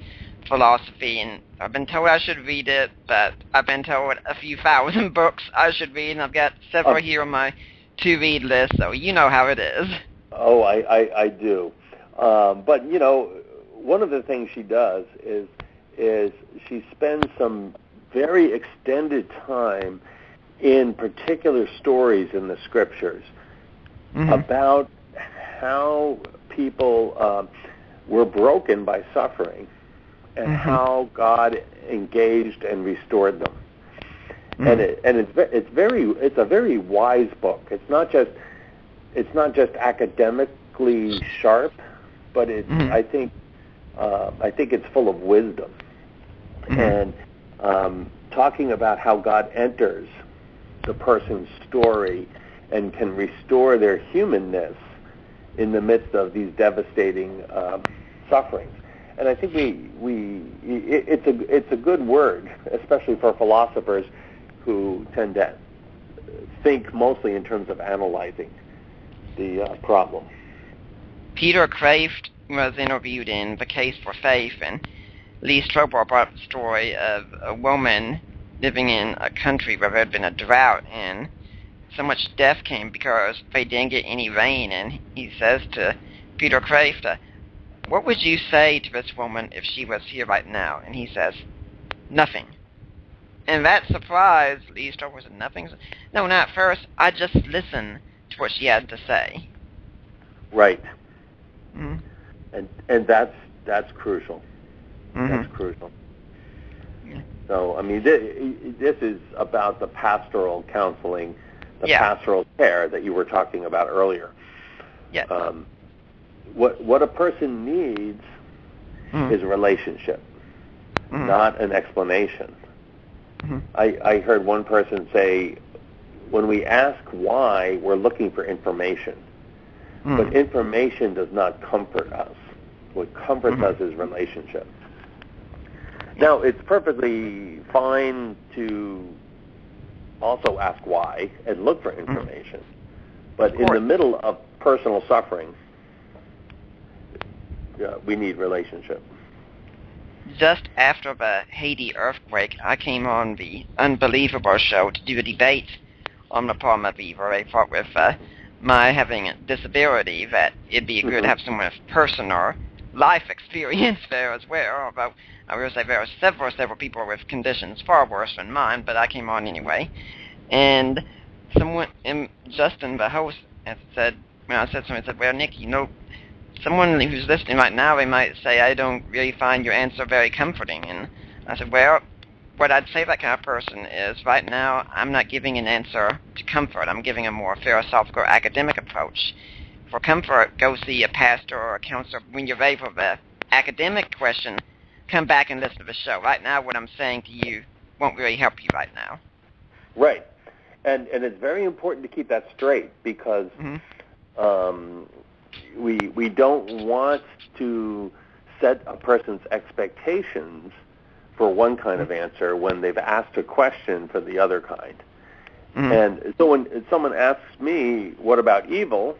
Speaker 2: philosophy, and I've been told I should read it, but I've been told a few thousand books I should read, and I've got several here on my to-read list, so you know how it is.
Speaker 3: Oh, I do. But, one of the things she does is she spends some very extended time in particular stories in the scriptures about how people were broken by suffering and how God engaged and restored them. And it's a very wise book. It's not just academically sharp, but I think it's full of wisdom. And talking about how God enters the person's story and can restore their humanness in the midst of these devastating sufferings. And I think it's a good word, especially for philosophers who tend to think mostly in terms of analyzing the problem.
Speaker 2: Peter Kraft was interviewed in The Case for Faith, and Lee Strobel brought up the story of a woman living in a country where there had been a drought, and so much death came because they didn't get any rain. And he says to Peter Kraft, what would you say to this woman if she was here right now? And he says, nothing. And that surprised Lee Strobel. Said, nothing? No, not at first. I just listened to what she had to say.
Speaker 3: Right.
Speaker 2: Mm-hmm.
Speaker 3: And that's crucial.
Speaker 2: Mm-hmm.
Speaker 3: That's crucial. Yeah. So, I mean, this is about the pastoral counseling, the pastoral care that you were talking about earlier.
Speaker 2: Yeah.
Speaker 3: What a person needs is a relationship, not an explanation. Mm-hmm. I heard one person say, when we ask why, we're looking for information. But information does not comfort us. What comforts us is relationship. Now, it's perfectly fine to also ask why and look for information. But in the middle of personal suffering, we need relationship.
Speaker 2: Just after the Haiti earthquake, I came on the Unbelievable show to do a debate on the problem of evil. I thought with my having a disability that it'd be good to have someone with personal life experience there as well. Although I will say there are several people with conditions far worse than mine, but I came on anyway. And Justin, the host, said, when I said something, he said, well, Nick, someone who's listening right now, they might say, I don't really find your answer very comforting. And I said, well, what I'd say to that kind of person is, right now, I'm not giving an answer to comfort. I'm giving a more philosophical, academic approach. For comfort, go see a pastor or a counselor. When you're ready for the academic question, come back and listen to the show. Right now, what I'm saying to you won't really help you right now.
Speaker 3: Right. And it's very important to keep that straight, because we don't want to set a person's expectations for one kind of answer when they've asked a question for the other kind. And so when someone asks me, what about evil,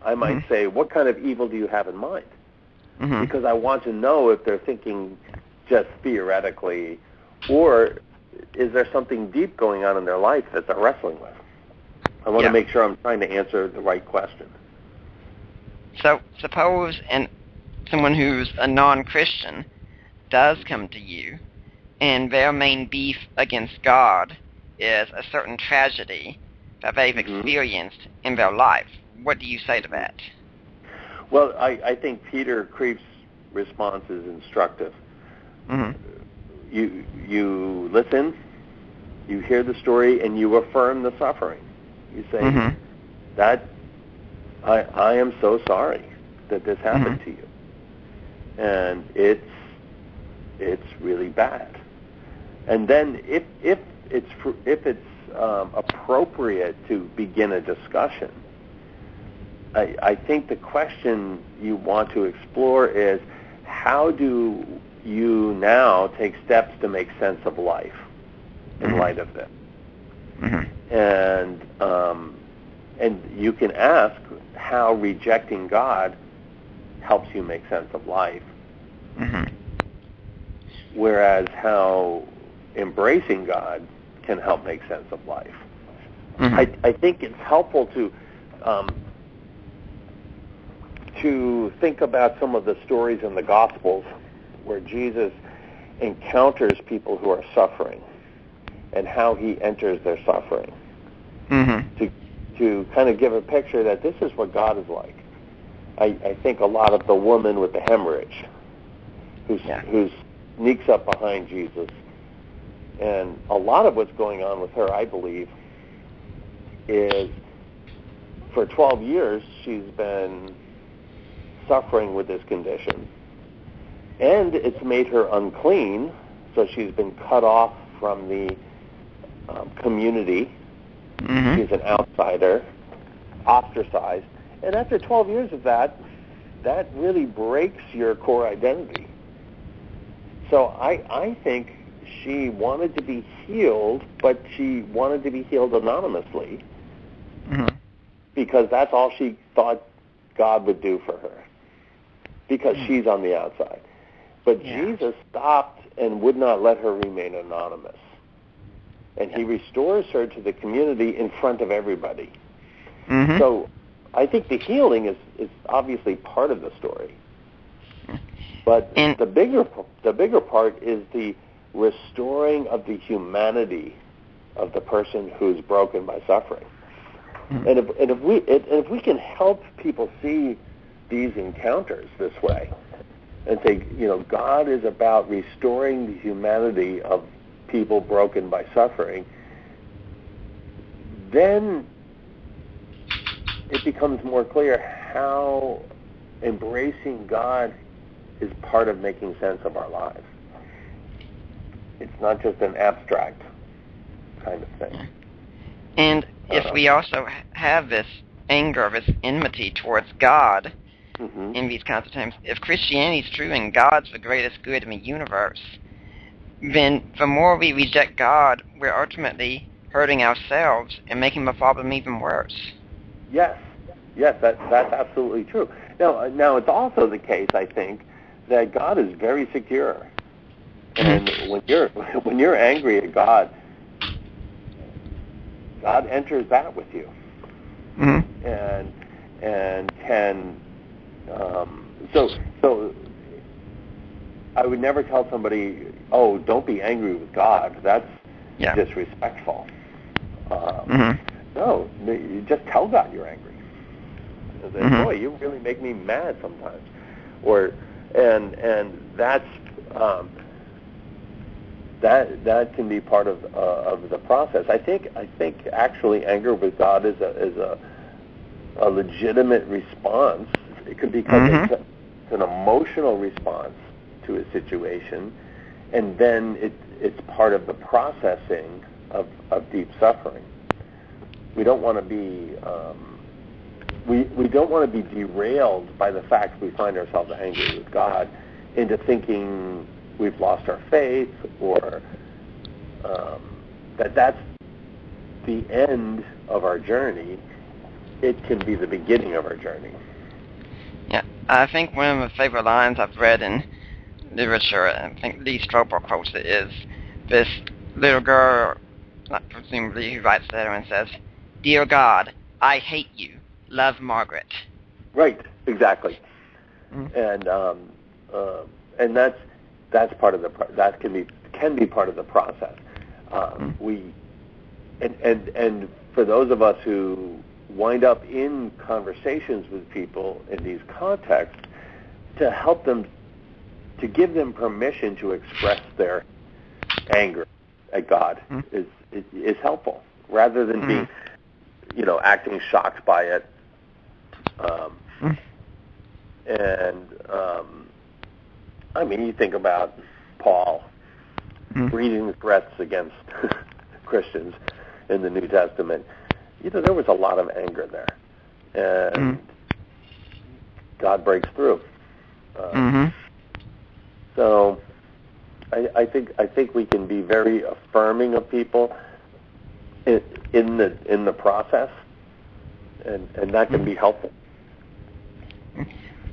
Speaker 3: I might say, what kind of evil do you have in mind? Because I want to know if they're thinking just theoretically, or is there something deep going on in their life that they're wrestling with? I want to make sure I'm trying to answer the right question.
Speaker 2: So suppose someone who's a non-Christian does come to you, and their main beef against God is a certain tragedy that they've experienced in their life. What do you say to that?
Speaker 3: Well, I think Peter Kreeft's response is instructive. You listen, you hear the story, and you affirm the suffering. You say, that I am so sorry that this happened to you, and it's really bad. And then if it's appropriate to begin a discussion, I think the question you want to explore is, how do you now take steps to make sense of life in light of this? And you can ask how rejecting God helps you make sense of life, whereas how embracing God can help make sense of life. I think it's helpful to think about some of the stories in the Gospels where Jesus encounters people who are suffering and how he enters their suffering, to kind of give a picture that this is what God is like. I think a lot of the woman with the hemorrhage who sneaks up behind Jesus, and a lot of what's going on with her, I believe, is for 12 years she's been suffering with this condition, and it's made her unclean, so she's been cut off from the community. She's an outsider, ostracized, And after 12 years of that really breaks your core identity. So I think she wanted to be healed, but she wanted to be healed anonymously because that's all she thought God would do for her, because she's on the outside. But Jesus stopped and would not let her remain anonymous. And he restores her to the community in front of everybody. So I think the healing is obviously part of the story. But the bigger part is the restoring of the humanity of the person who's broken by suffering. And if we can help people see these encounters this way and say, God is about restoring the humanity of people broken by suffering, then it becomes more clear how embracing God is part of making sense of our lives. It's not just an abstract kind of thing.
Speaker 2: And if we also have this anger, this enmity towards God in these kinds of times, if Christianity is true and God's the greatest good in the universe, then the more we reject God, we're ultimately hurting ourselves and making the problem even worse.
Speaker 3: Yes, that's absolutely true. Now it's also the case, I think, that God is very secure, and when you're angry at God enters that with you, and can so I would never tell somebody, oh, don't be angry with God. That's disrespectful. No, you just tell God you're angry. And say, boy, you really make me mad sometimes. And that's that can be part of the process. I think actually anger with God is a legitimate response. It could be because it's an emotional response to a situation, and then it's part of the processing of deep suffering. We don't want to be we don't want to be derailed by the fact we find ourselves angry with God into thinking we've lost our faith, or that's the end of our journey. It can be the beginning of our journey.
Speaker 2: Yeah, I think one of my favorite lines I've read in literature, I think Lee Strobel quotes it, is this little girl, presumably, who writes a letter and says, "Dear God, I hate you. Love, Margaret."
Speaker 3: Right, exactly. And that's part of that can be part of the process. And for those of us who wind up in conversations with people in these contexts, to help them, to give them permission to express their anger at God is helpful, rather than being, acting shocked by it. You think about Paul breathing threats against Christians in the New Testament. There was a lot of anger there, and God breaks through. So I think we can be very affirming of people in the process, and that can be helpful.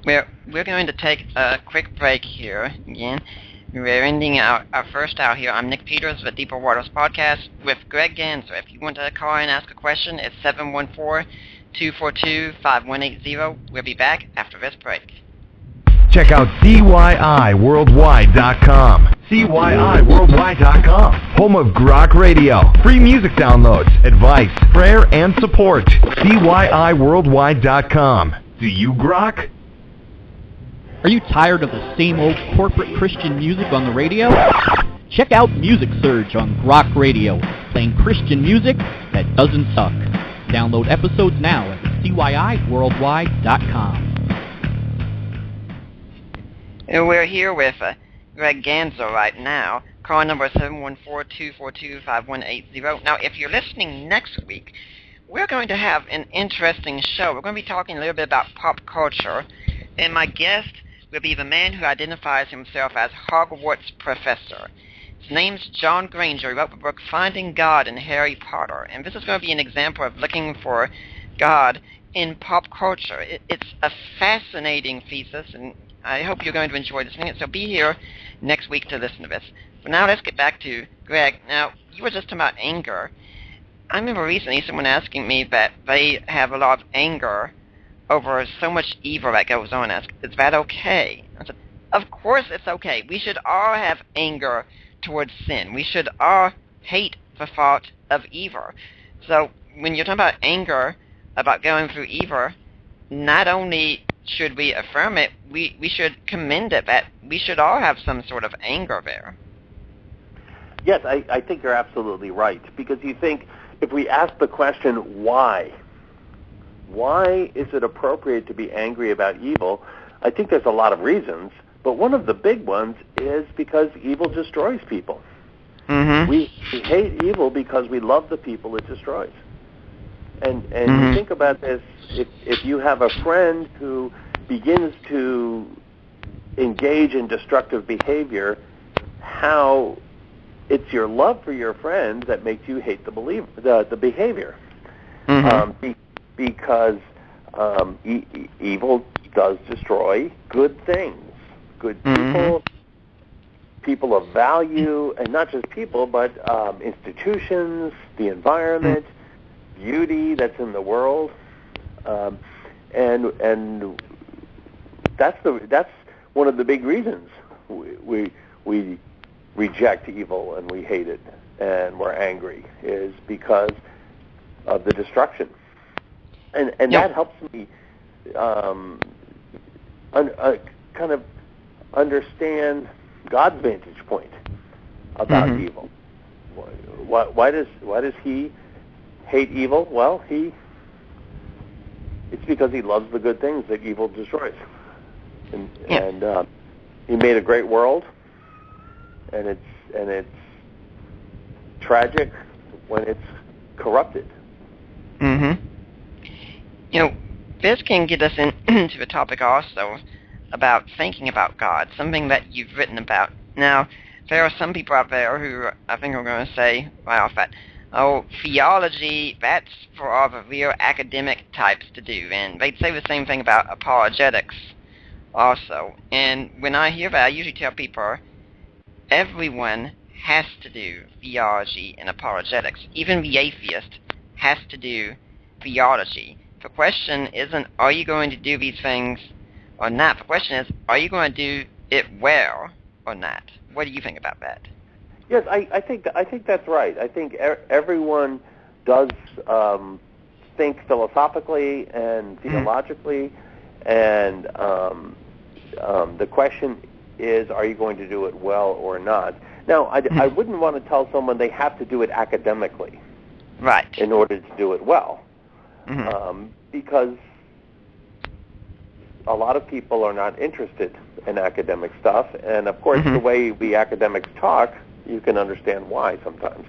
Speaker 2: We're going to take a quick break here again. We're ending our first hour here. I'm Nick Peters with Deeper Waters Podcast with Greg Ganssle. If you want to call and ask a question, it's 714-242-5180. We'll be back after this break.
Speaker 7: Check out CYIWorldwide.com. CYIWorldwide.com. Home of Grok Radio. Free music downloads, advice, prayer, and support. CYIWorldwide.com. Do you grok?
Speaker 6: Are you tired of the same old corporate Christian music on the radio? Check out Music Surge on Grok Radio, playing Christian music that doesn't suck. Download episodes now at CYIWorldwide.com.
Speaker 2: We're here with Greg Ganssle right now. Call number 714-242-5180. Now, if you're listening next week, we're going to have an interesting show. We're going to be talking a little bit about pop culture, and my guest will be the man who identifies himself as Hogwarts Professor. His name's John Granger. He wrote the book Finding God in Harry Potter, and this is going to be an example of looking for God in pop culture. It's a fascinating thesis, and I hope you're going to enjoy listening to it, so be here next week to listen to this. But now let's get back to Greg. Now, you were just talking about anger. I remember recently someone asking me that they have a lot of anger over so much evil that goes on. Is that okay? I said, of course it's okay. We should all have anger towards sin. We should all hate the thought of evil. So when you're talking about anger, about going through evil, not only should we affirm it, we should commend it, that we should all have some sort of anger there.
Speaker 3: Yes, I think you're absolutely right, because you think, if we ask the question, why is it appropriate to be angry about evil, I think there's a lot of reasons, but one of the big ones is because evil destroys people.
Speaker 2: Mm-hmm.
Speaker 3: We hate evil because we love the people it destroys. And
Speaker 2: Mm-hmm.
Speaker 3: you think about this, if you have a friend who begins to engage in destructive behavior, how it's your love for your friend that makes you hate the behavior.
Speaker 2: Mm-hmm.
Speaker 3: Because evil does destroy good things, good people, people of value, and not just people, but institutions, the environment, beauty that's in the world, and that's one of the big reasons we reject evil and we hate it and we're angry, is because of the destruction. And that helps me kind of understand God's vantage point about evil. Why does he hate evil? Well, it's because he loves the good things that evil destroys. And he made a great world, and it's tragic when it's corrupted.
Speaker 2: Mm-hmm. This can get us into the topic also about thinking about God, something that you've written about. Now, there are some people out there who I think are going to say right off that, theology, that's for all the real academic types to do, and they'd say the same thing about apologetics also. And when I hear that, I usually tell people, everyone has to do theology and apologetics. Even the atheist has to do theology. The question isn't, are you going to do these things or not? The question is, are you going to do it well or not? What do you think about that?
Speaker 3: Yes, I think that's right. I think everyone does think philosophically and theologically, and the question is, are you going to do it well or not? Now, I wouldn't want to tell someone they have to do it academically,
Speaker 2: right,
Speaker 3: in order to do it well, because a lot of people are not interested in academic stuff, and of course, the way we academics talk, you can understand why sometimes.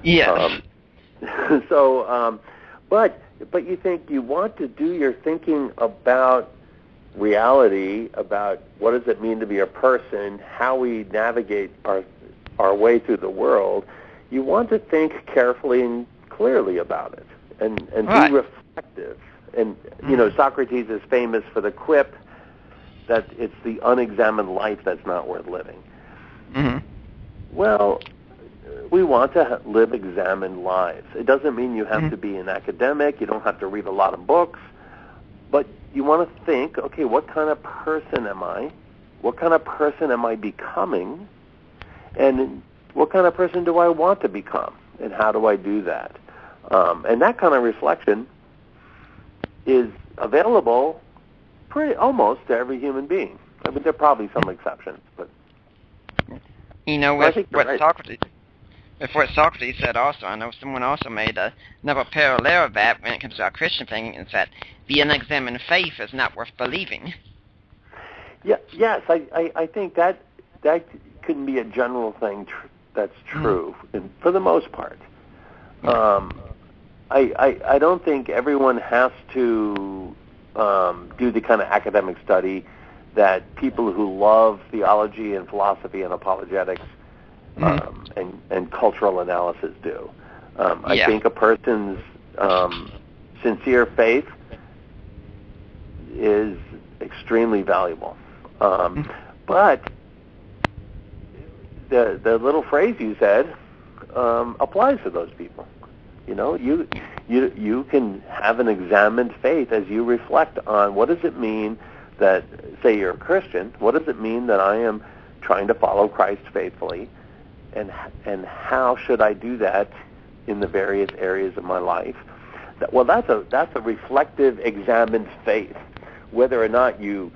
Speaker 2: Yes.
Speaker 3: But you think you want to do your thinking about reality, about what does it mean to be a person, how we navigate our way through the world. You want to think carefully and clearly about it, and be reflective. And Socrates is famous for the quip that it's the unexamined life that's not worth living. Well, we want to live examined lives. It doesn't mean you have to be an academic. You don't have to read a lot of books. But you want to think, okay, what kind of person am I? What kind of person am I becoming? And what kind of person do I want to become? And how do I do that? And that kind of reflection is available almost to every human being. I mean, there are probably some exceptions, but
Speaker 2: with what Socrates said also, I know someone also made another parallel of that when it comes to our Christian thing, is that the unexamined faith is not worth believing.
Speaker 3: Yeah, yes, I think that can be a general thing that's true, for the most part. I don't think everyone has to do the kind of academic study that people who love theology and philosophy and apologetics and cultural analysis do. I think a person's sincere faith is extremely valuable. But the little phrase you said applies to those people. You know, you can have an examined faith as you reflect on what does it mean that, say you're a Christian, what does it mean that I am trying to follow Christ faithfully, and how should I do that in the various areas of my life? Well, that's a reflective, examined faith. Whether or not you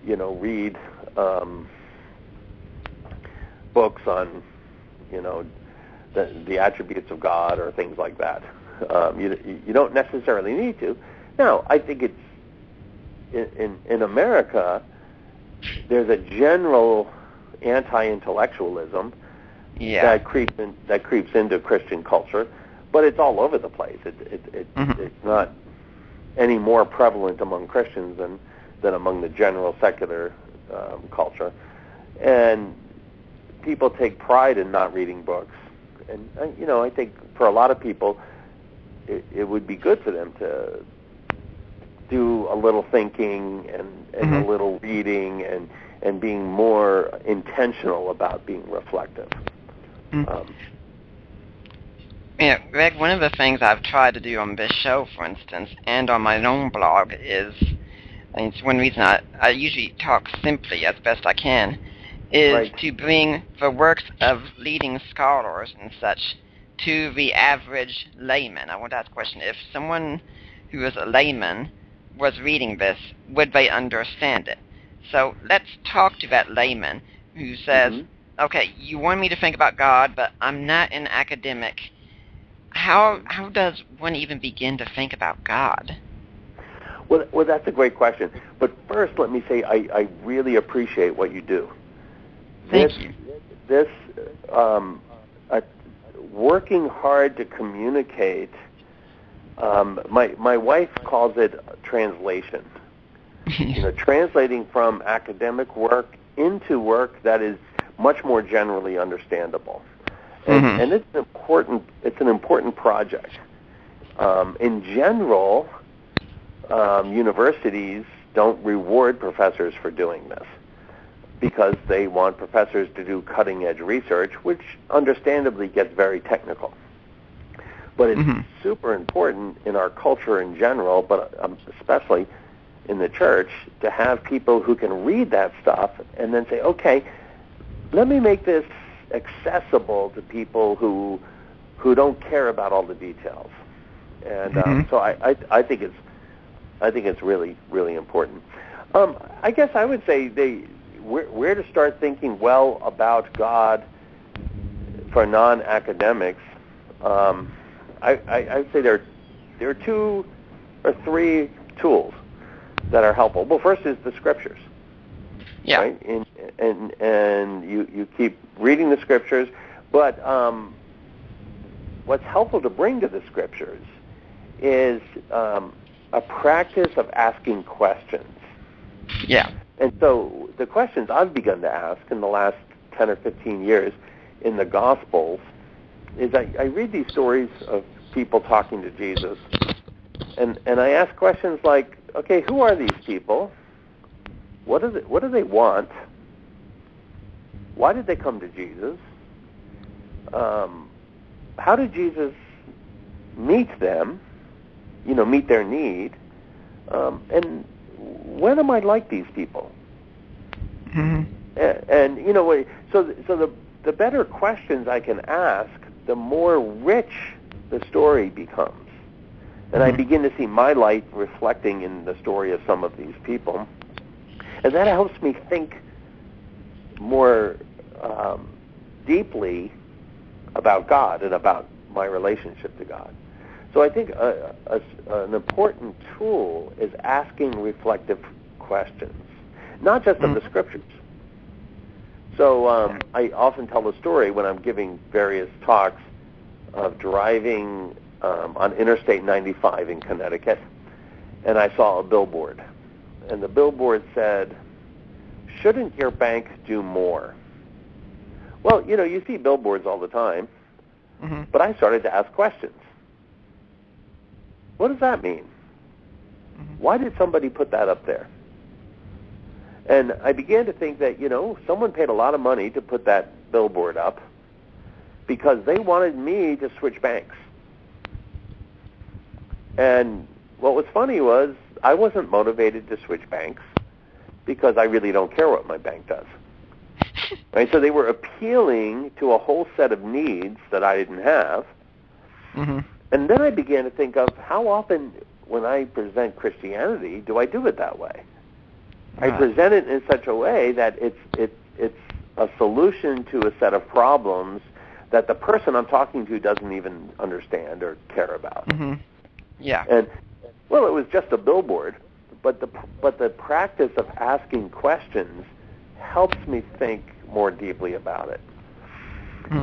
Speaker 3: read books on, the attributes of God or things like that, you don't necessarily need to. Now, I think it's in America, there's a general anti-intellectualism that creeps into Christian culture, but it's all over the place. It's not any more prevalent among Christians than among the general secular culture. And people take pride in not reading books. And, I think for a lot of people, it would be good for them to do a little thinking and a little reading and being more intentional about being reflective.
Speaker 2: Greg, one of the things I've tried to do on this show, for instance, and on my own blog is, and it's one reason I usually talk simply as best I can, is to bring the works of leading scholars and such to the average layman. I want to ask a question. If someone who is a layman was reading this, would they understand it? So let's talk to that layman who says, okay, you want me to think about God, but I'm not an academic. How does one even begin to think about God?
Speaker 3: Well, that's a great question. But first, let me say I really appreciate what you do.
Speaker 2: Thank you.
Speaker 3: This working hard to communicate. My wife calls it translation. Translating from academic work into work that is much more generally understandable. And it's an important project. In general, universities don't reward professors for doing this because they want professors to do cutting-edge research, which understandably gets very technical. But it's super important in our culture in general, but especially in the church, to have people who can read that stuff and then say, okay, let me make this accessible to people who don't care about all the details. And so I think it's really, really important. I guess I would say where to start thinking well about God for non-academics. I'd say there are 2 or 3 tools that are helpful. Well, first is the Scriptures.
Speaker 2: Yeah.
Speaker 3: Right? And you keep reading the Scriptures, but what's helpful to bring to the Scriptures is a practice of asking questions.
Speaker 2: Yeah.
Speaker 3: And so the questions I've begun to ask in the last 10 or 15 years in the Gospels is I read these stories of people talking to Jesus, and I ask questions like, okay, who are these people? What do they want? Why did they come to Jesus? How did Jesus meet them? Meet their need? And when am I like these people? And so the better questions I can ask, the more rich the story becomes. And I begin to see my life reflecting in the story of some of these people. And that helps me think more deeply about God and about my relationship to God. So I think an important tool is asking reflective questions, not just of the Scriptures. So I often tell the story when I'm giving various talks of driving on Interstate 95 in Connecticut, and I saw a billboard. And the billboard said, "Shouldn't your bank do more?" Well, you see billboards all the time, but I started to ask questions. What does that mean? Why did somebody put that up there? And I began to think that, someone paid a lot of money to put that billboard up because they wanted me to switch banks. And what was funny was I wasn't motivated to switch banks because I really don't care what my bank does. Right? So they were appealing to a whole set of needs that I didn't have. And then I began to think of how often when I present Christianity do I do it that way? I present it in such a way that it's a solution to a set of problems that the person I'm talking to doesn't even understand or care about.
Speaker 2: Yeah.
Speaker 3: And well, it was just a billboard, but the practice of asking questions helps me think more deeply about it.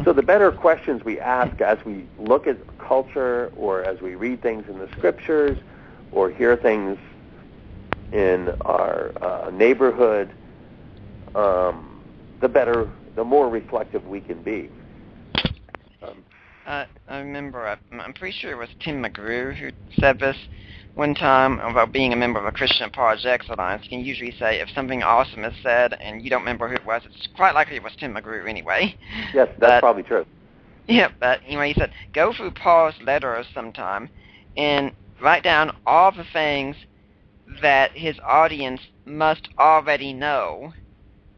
Speaker 3: So the better questions we ask as we look at culture or as we read things in the scriptures or hear things in our neighborhood, the more reflective we can be.
Speaker 2: I remember, I'm pretty sure it was Tim McGrew who said this one time about being a member of a Christian Apologetics Alliance. You can usually say if something awesome is said and you don't remember who it was, it's quite likely it was Tim McGrew anyway.
Speaker 3: Yes, that's probably true.
Speaker 2: Yeah, but anyway, he said, go through Paul's letters sometime and write down all the things that his audience must already know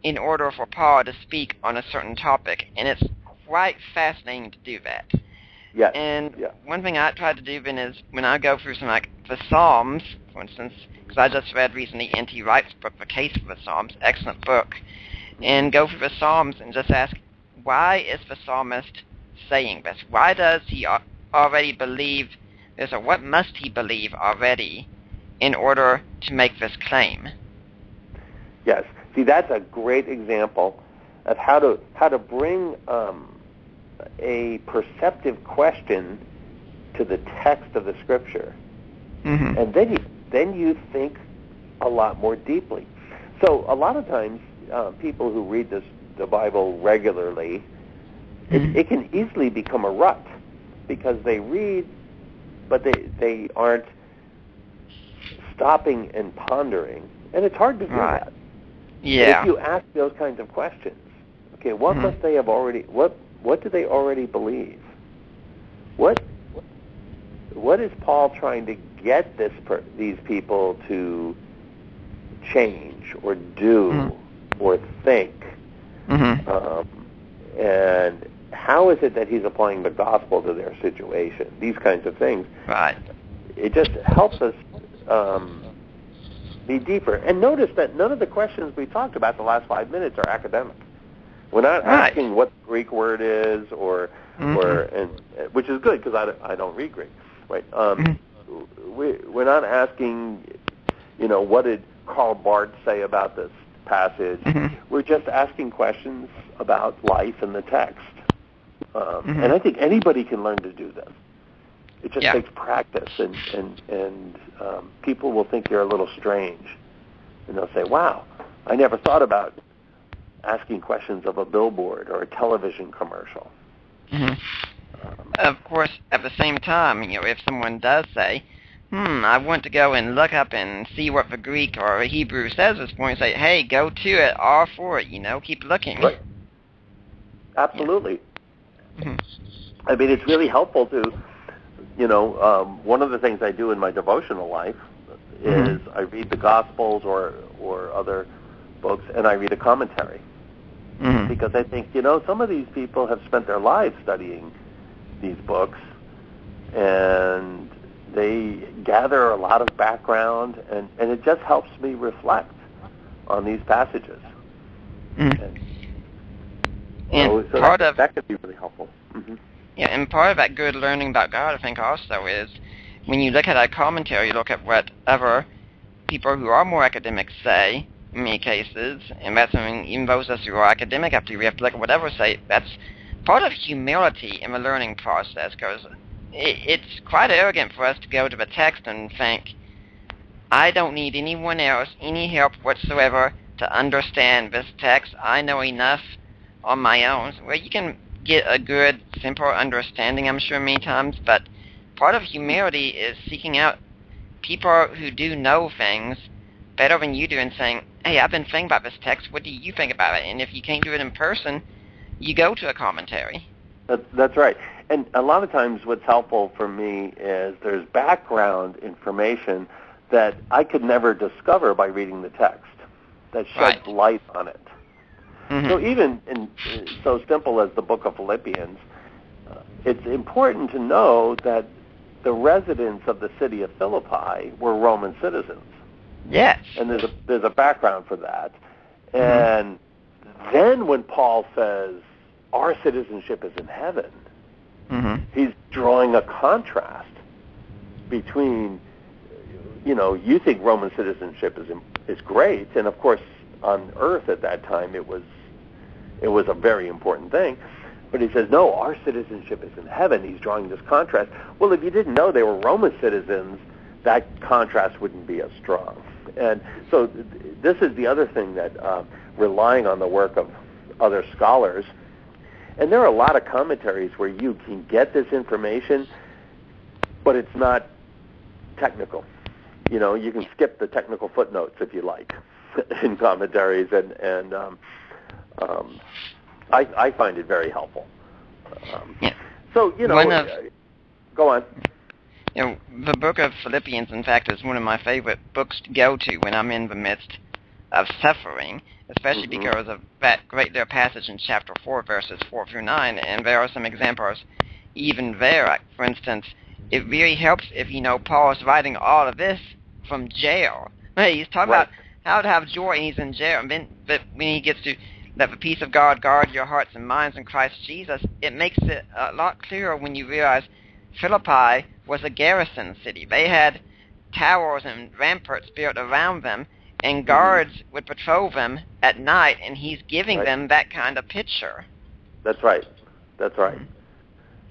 Speaker 2: in order for Paul to speak on a certain topic. And it's quite fascinating to do that.
Speaker 3: Yes.
Speaker 2: And one thing I try to do then is when I go through some, like the Psalms, for instance, because I just read recently N.T. Wright's book, The Case for the Psalms, excellent book, and go through the Psalms and just ask, why is the psalmist saying this? Why does he already believe this, or what must he believe already in order to make this claim?
Speaker 3: Yes. See, that's a great example of how to bring a perceptive question to the text of the Scripture, and then you think a lot more deeply. So a lot of times, people who read the Bible regularly, it can easily become a rut because they read, but they aren't stopping and pondering, and it's hard to do that.
Speaker 2: Yeah.
Speaker 3: But if you ask those kinds of questions, okay, what must they have already? What do they already believe? What is Paul trying to get these people to change or do or think? And how is it that he's applying the gospel to their situation? These kinds of things.
Speaker 2: Right.
Speaker 3: It just helps us be deeper. And notice that none of the questions we talked about the last 5 minutes are academic. We're not asking what the Greek word is, or which is good because I don't read Greek, right? We're not asking, what did Karl Barth say about this passage? We're just asking questions about life and the text, and I think anybody can learn to do this. It just takes practice, and people will think you're a little strange, and they'll say, "Wow, I never thought about asking questions of a billboard or a television commercial."
Speaker 2: Of course, at the same time, if someone does say, I want to go and look up and see what the Greek or Hebrew says at this point, say, hey, go to it, all for it, keep looking.
Speaker 3: Right. Absolutely. I mean, it's really helpful to, one of the things I do in my devotional life is I read the Gospels or other books, and I read a commentary. Because I think, some of these people have spent their lives studying these books, and they gather a lot of background, and it just helps me reflect on these passages. And so that could be really helpful.
Speaker 2: Yeah, and part of that good learning about God, I think, also is when you look at a commentary, you look at what other people who are more academic say, in many cases, and that's something, even those of us who are academic, we have to look at whatever say, that's part of humility in the learning process, because it's quite arrogant for us to go to the text and think, I don't need anyone else, any help whatsoever to understand this text. I know enough on my own. Well, you can get a good, simple understanding, I'm sure, many times, but part of humility is seeking out people who do know things better than you do and saying, hey, I've been thinking about this text, what do you think about it? And if you can't do it in person, you go to a commentary.
Speaker 3: That's right. And a lot of times what's helpful for me is there's background information that I could never discover by reading the text that sheds light on it.
Speaker 2: Mm-hmm.
Speaker 3: So even in so simple as the book of Philippians, it's important to know that the residents of the city of Philippi were Roman citizens.
Speaker 2: Yes.
Speaker 3: And there's a background for that. And then when Paul says, our citizenship is in heaven, he's drawing a contrast between, you think Roman citizenship is great, and of course on earth at that time it was a very important thing. But he says, no, our citizenship is in heaven. He's drawing this contrast. Well, if you didn't know they were Roman citizens, that contrast wouldn't be as strong. And so this is the other thing that relying on the work of other scholars, and there are a lot of commentaries where you can get this information, but it's not technical. You can skip the technical footnotes if you like in commentaries, and I find it very helpful. So, go on.
Speaker 2: The book of Philippians, in fact, is one of my favorite books to go to when I'm in the midst of suffering, especially because of that great little passage in chapter 4, verses 4 through 9, and there are some examples even there. For instance, it really helps if Paul is writing all of this from jail. He's talking about how to have joy, and he's in jail, and then when he gets to let the peace of God guard your hearts and minds in Christ Jesus, it makes it a lot clearer when you realize Philippi was a garrison city. They had towers and ramparts built around them, and guards would patrol them at night, and he's giving them that kind of picture.
Speaker 3: That's right.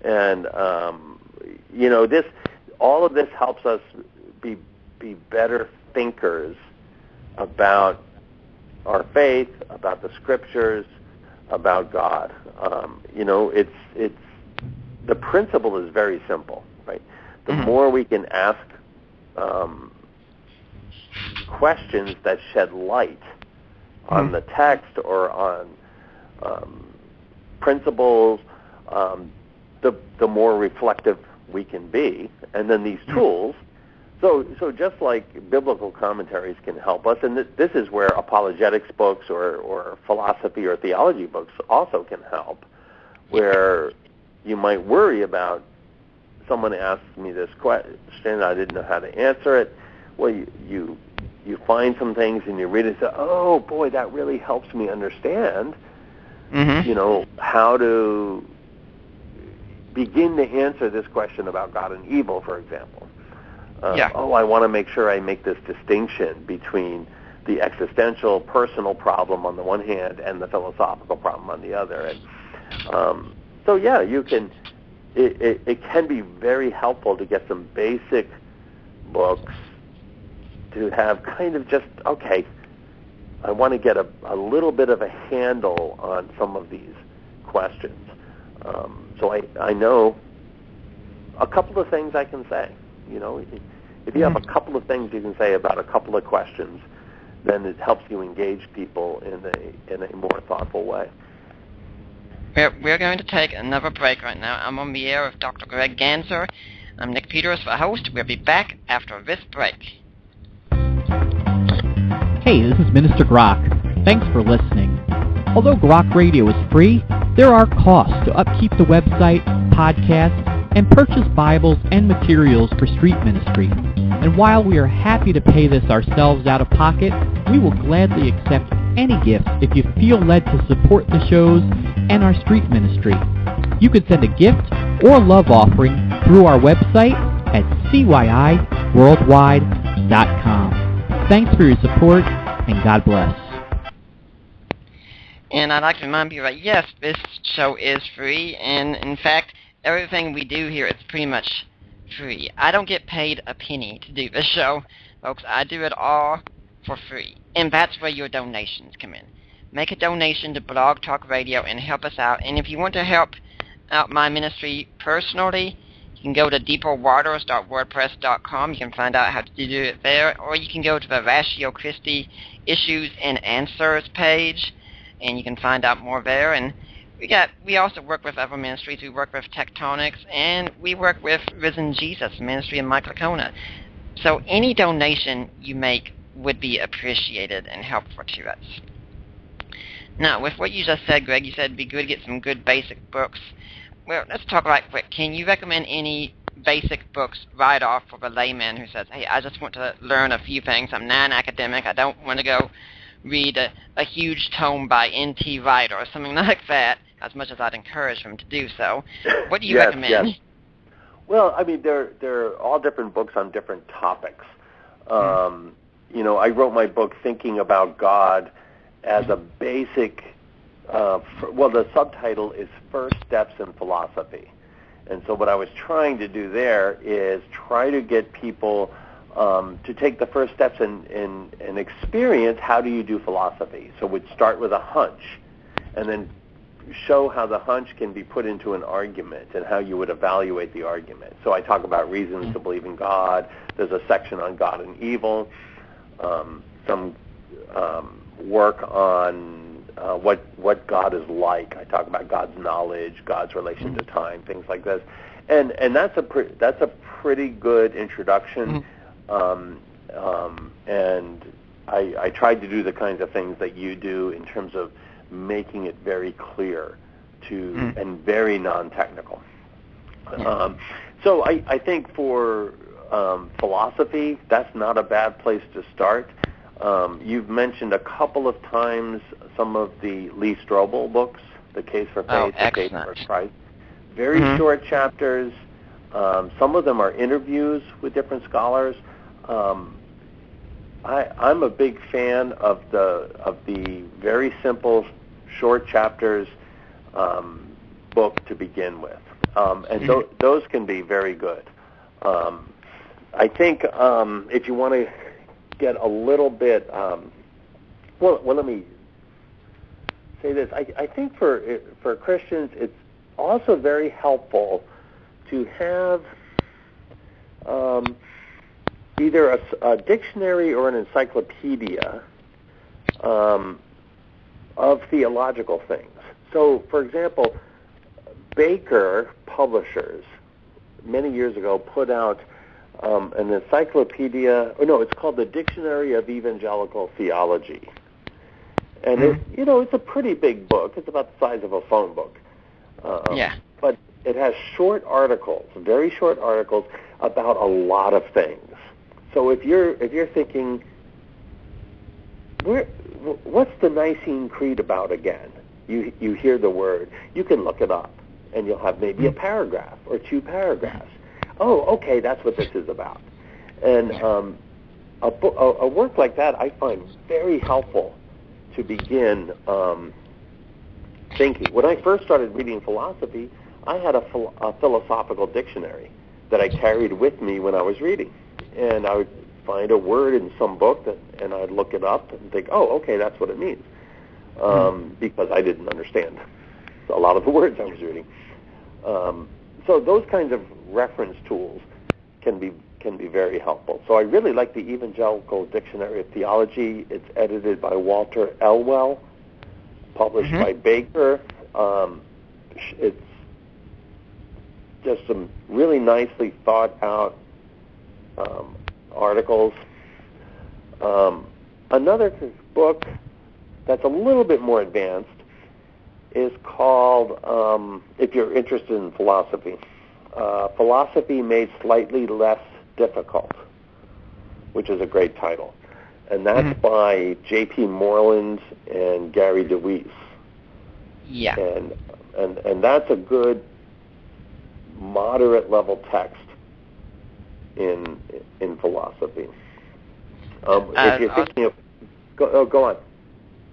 Speaker 3: And all of this helps us be better thinkers about our faith, about the scriptures, about God. It's the principle is very simple, right? The more we can ask questions that shed light on the text or on principles, the more reflective we can be. And then these tools, so just like biblical commentaries can help us, and this is where apologetics books or philosophy or theology books also can help, where you might worry about, someone asked me this question, I didn't know how to answer it. Well, you find some things and you read it and say, oh boy, that really helps me understand, how to begin to answer this question about God and evil, for example. Oh, I want to make sure I make this distinction between the existential, personal problem on the one hand and the philosophical problem on the other. And so, you can. It can be very helpful to get some basic books to have kind of just, okay, I want to get a little bit of a handle on some of these questions. So I know a couple of things I can say. If you have a couple of things you can say about a couple of questions, then it helps you engage people in a more thoughtful way.
Speaker 2: We're going to take another break right now. I'm on the air with Dr. Greg Ganssle. I'm Nick Peters, the host. We'll be back after this break.
Speaker 6: Hey, this is Minister Grok. Thanks for listening. Although Grok Radio is free, there are costs to upkeep the website, podcasts, and purchase Bibles and materials for street ministry. And while we are happy to pay this ourselves out of pocket, we will gladly accept any gift if you feel led to support the shows and our street ministry. You can send a gift or love offering through our website at cyiworldwide.com. Thanks for your support, and God bless.
Speaker 2: And I'd like to remind you that, yes, this show is free, and in fact, everything we do here is pretty much free. I don't get paid a penny to do this show, folks. I do it all for free. And that's where your donations come in. Make a donation to Blog Talk Radio and help us out. And if you want to help out my ministry personally, you can go to deeperwaters.wordpress.com. You can find out how to do it there. Or you can go to the Ratio Christi Issues and Answers page, and you can find out more there. And we also work with other ministries. We work with Tectonics, and we work with Risen Jesus Ministry in Mike Lacona. So any donation you make would be appreciated and helpful to us. Now, with what you just said, Greg, you said it'd be good to get some good basic books. Well, let's talk right quick. Can you recommend any basic books right off for the layman who says, hey, I just want to learn a few things. I'm non-academic. I don't want to go read a huge tome by N.T. Wright or something like that, as much as I'd encourage them to do so. What do you recommend?
Speaker 3: Yes. Well, I mean, they're all different books on different topics. You know, I wrote my book thinking about God as a basic, the subtitle is First Steps in Philosophy. And so what I was trying to do there is try to get people to take the first steps and experience how do you do philosophy. So we'd start with a hunch and then show how the hunch can be put into an argument and how you would evaluate the argument. So I talk about reasons to believe in God. There's a section on God and evil, some work on what God is like. I talk about God's knowledge, God's relation to time, things like this, and that's a pretty good introduction. And I tried to do the kinds of things that you do in terms of making it very clear and very non-technical. So I think for philosophy, that's not a bad place to start. You've mentioned a couple of times some of the Lee Strobel books, The Case for Faith, The Case for Christ. Very short chapters. Some of them are interviews with different scholars. I'm a big fan of the very simple, short chapters book to begin with, and those can be very good. I think if you want to get a little bit, let me say this. I think for Christians, it's also very helpful to have either a dictionary or an encyclopedia of theological things. So, for example, Baker Publishers many years ago put out an encyclopedia. It's called the Dictionary of Evangelical Theology, and it's a pretty big book. It's about the size of a phone book. But it has short articles, very short articles about a lot of things. So if you're thinking, what's the Nicene Creed about again? You hear the word, you can look it up, and you'll have maybe a paragraph or two paragraphs. Oh, okay, that's what this is about. And a work like that I find very helpful to begin thinking. When I first started reading philosophy, I had a philosophical dictionary that I carried with me when I was reading. And I would find a word in some book, and I'd look it up and think, oh, okay, that's what it means, because I didn't understand a lot of the words I was reading. So those kinds of reference tools can be very helpful. So I really like the Evangelical Dictionary of Theology. It's edited by Walter Elwell, published by Baker. It's just some really nicely thought out articles. Another book that's a little bit more advanced is called, if you're interested in philosophy, Philosophy Made Slightly Less Difficult, which is a great title. And that's by J.P. Moreland and Gary DeWeese. Yeah. And that's a good moderate level text in philosophy. If you're thinking of, go on.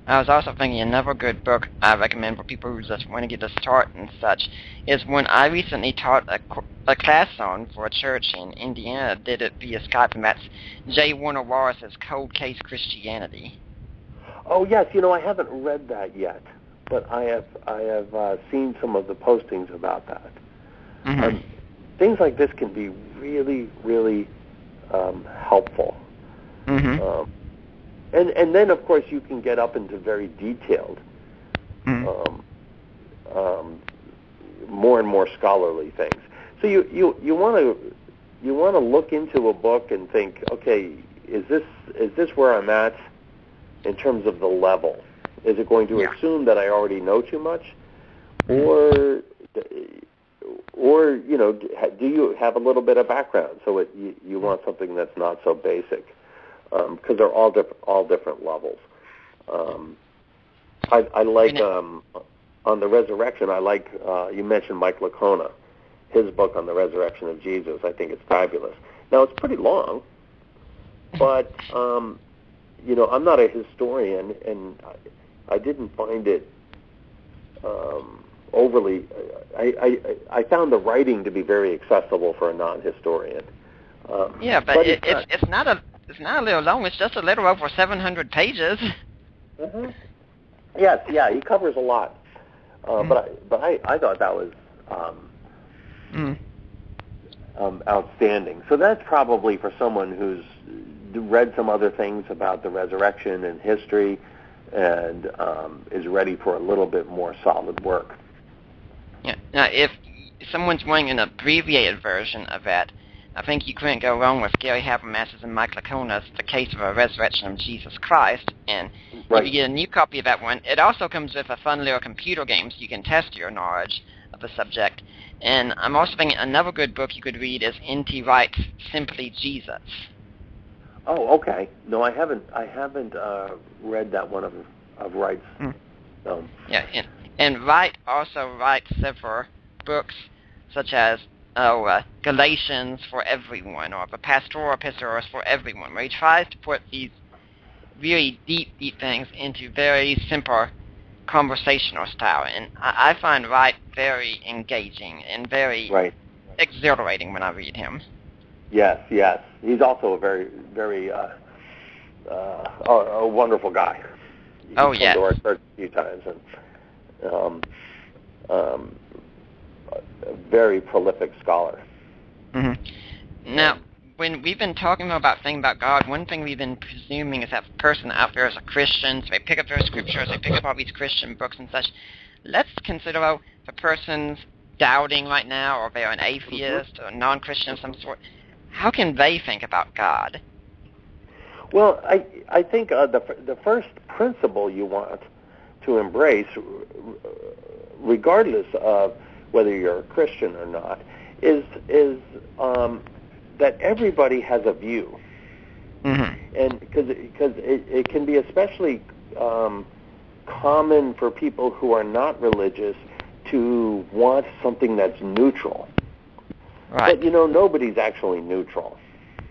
Speaker 2: I was also thinking another good book I recommend for people who just want to get a start and such is one I recently taught a class on for a church in Indiana. Did it via Skype, and that's J. Warner Wallace's Cold Case Christianity.
Speaker 3: Oh yes, I haven't read that yet, but I have seen some of the postings about that.
Speaker 2: Mm-hmm.
Speaker 3: Things like this can be really, really helpful.
Speaker 2: Mm-hmm.
Speaker 3: And then, of course, you can get up into very detailed, more and more scholarly things. So you want to look into a book and think, okay, is this where I'm at in terms of the level? Is it going to assume that I already know too much, or do you have a little bit of background? So you want something that's not so basic, because they're all different levels. I like on the resurrection. I like you mentioned Mike Licona, his book on the resurrection of Jesus. I think it's fabulous. Now it's pretty long, but I'm not a historian, and I didn't find it overly. I found the writing to be very accessible for a non-historian.
Speaker 2: But it's not a little long. It's just a little over 700 pages.
Speaker 3: Mm-hmm. Yes, he covers a lot. But I thought that was outstanding. So that's probably for someone who's read some other things about the resurrection and history, and is ready for a little bit more solid work.
Speaker 2: Yeah. Now, if someone's wanting an abbreviated version of that, I think you couldn't go wrong with Gary Habermas's and Mike Licona's The Case of a Resurrection of Jesus Christ. And if you get a new copy of that one, it also comes with a fun little computer game so you can test your knowledge of the subject. And I'm also thinking another good book you could read is N.T. Wright's Simply Jesus.
Speaker 3: Oh, okay. No, I haven't read that one of Wright's. No.
Speaker 2: Yeah, and Wright also writes several books such as Galatians for Everyone, or the Pastoral Epistles for Everyone, where he tries to put these really deep things into very simple conversational style. And I find Wright very engaging and very exhilarating when I read him. Yes.
Speaker 3: He's also a very, very a wonderful guy. He's come to our church a few times, and a very prolific scholar.
Speaker 2: Mm-hmm. Now, when we've been talking about things about God, one thing we've been presuming is that the person out there is a Christian, so they pick up their scriptures, they pick up all these Christian books and such. Let's consider the person's doubting right now, or they're an atheist or a non-Christian of some sort. How can they think about God?
Speaker 3: Well, I think the first principle you want to embrace, regardless of whether you're a Christian or not, is that everybody has a view, and because it can be especially common for people who are not religious to want something that's neutral.
Speaker 2: Right.
Speaker 3: But nobody's actually neutral.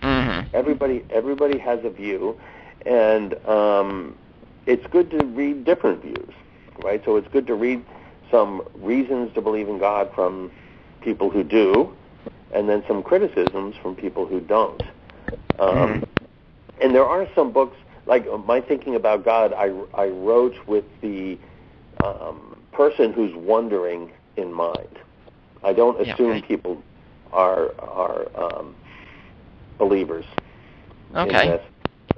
Speaker 3: Everybody has a view, and it's good to read different views, right? So it's good to read some reasons to believe in God from people who do, and then some criticisms from people who don't. And there are some books, like my Thinking About God, I wrote with the person who's wondering in mind. I don't assume people are believers in this.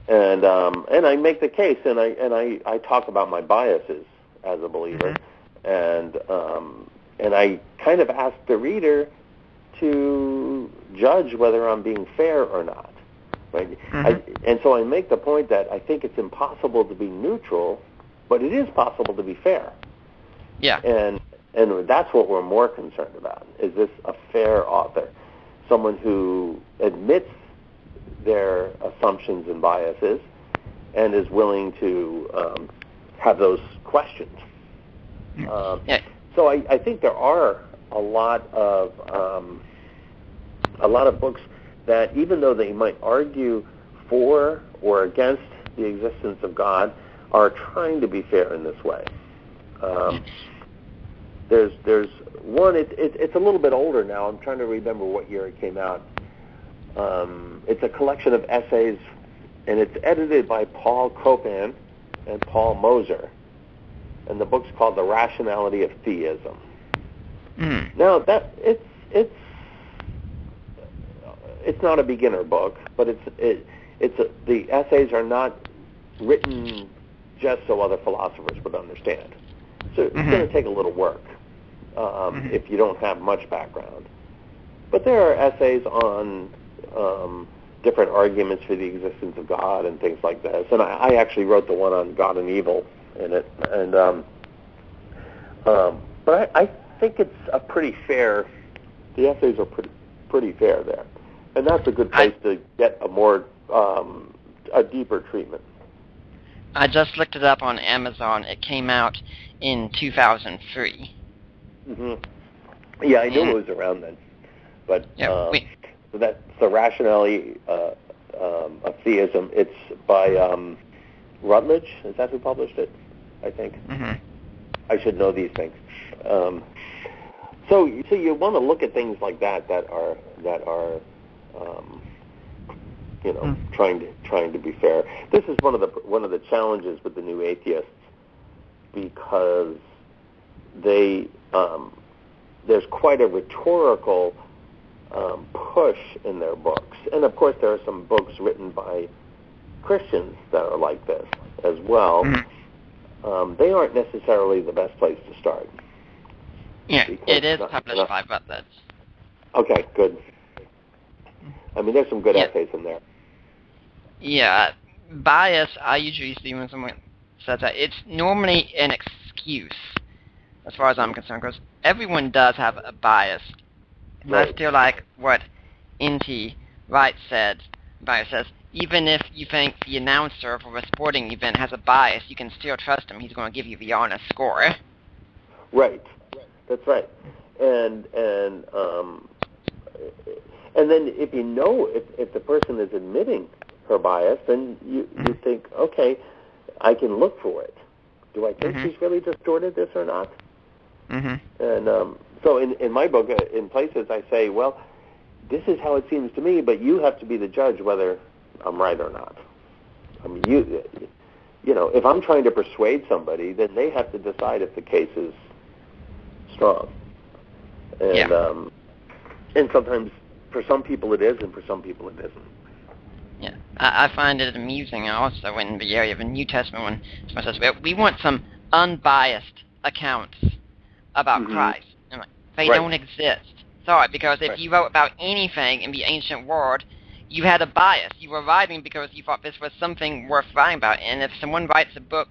Speaker 3: And I make the case, and I talk about my biases as a believer, and I kind of ask the reader to judge whether I'm being fair or not, right? And so I make the point that I think it's impossible to be neutral, but it is possible to be fair.
Speaker 2: Yeah.
Speaker 3: And that's what we're more concerned about. Is this a fair author? Someone who admits their assumptions and biases and is willing to have those questioned. So I think there are a lot of books that, even though they might argue for or against the existence of God, are trying to be fair in this way. There's one. It's a little bit older now. I'm trying to remember what year it came out. It's a collection of essays, and it's edited by Paul Copan and Paul Moser, and the book's called The Rationality of Theism. Now that it's not a beginner book, but the essays are not written just so other philosophers would understand. So it's going to take a little work if you don't have much background. But there are essays on different arguments for the existence of God and things like this. And I actually wrote the one on God and evil in it. And but I think it's a pretty fair. The essays are pretty fair there, and that's a good place to get a more a deeper treatment.
Speaker 2: I just looked it up on Amazon. It came out in 2003.
Speaker 3: Yeah, I knew it was around then. But so that's The Rationality of Theism. It's by Rutledge. Is that who published it? I think. I should know these things. So you want to look at things like that are trying to be fair. This is one of the challenges with the new atheists, because there's quite a rhetorical push in their books, and of course there are some books written by Christians that are like this as well. They aren't necessarily the best place to start.
Speaker 2: Yeah, it is published by Rutledge.
Speaker 3: Okay, good. I mean, there's some good essays in there.
Speaker 2: Yeah, bias, I usually see when someone says that, it's normally an excuse, as far as I'm concerned, because everyone does have a bias. And I still like what N.T. Wright said. Bias says, even if you think the announcer for a sporting event has a bias, you can still trust him. He's going to give you the honest score.
Speaker 3: Right. That's right. And then if you know if the person is admitting her bias, then you think, okay, I can look for it. Do I think she's really distorted this or not? And so in my book, in places I say, well, this is how it seems to me, but you have to be the judge whether I'm right or not. I mean, you know, if I'm trying to persuade somebody, then they have to decide if the case is strong. And and sometimes for some people it is, and for some people it isn't.
Speaker 2: Yeah, I find it amusing also in the area of the New Testament when someone says, well, we want some unbiased accounts about Christ. And like, they don't exist. Sorry, because if you wrote about anything in the ancient world, you had a bias. You were writing because you thought this was something worth writing about. And if someone writes a book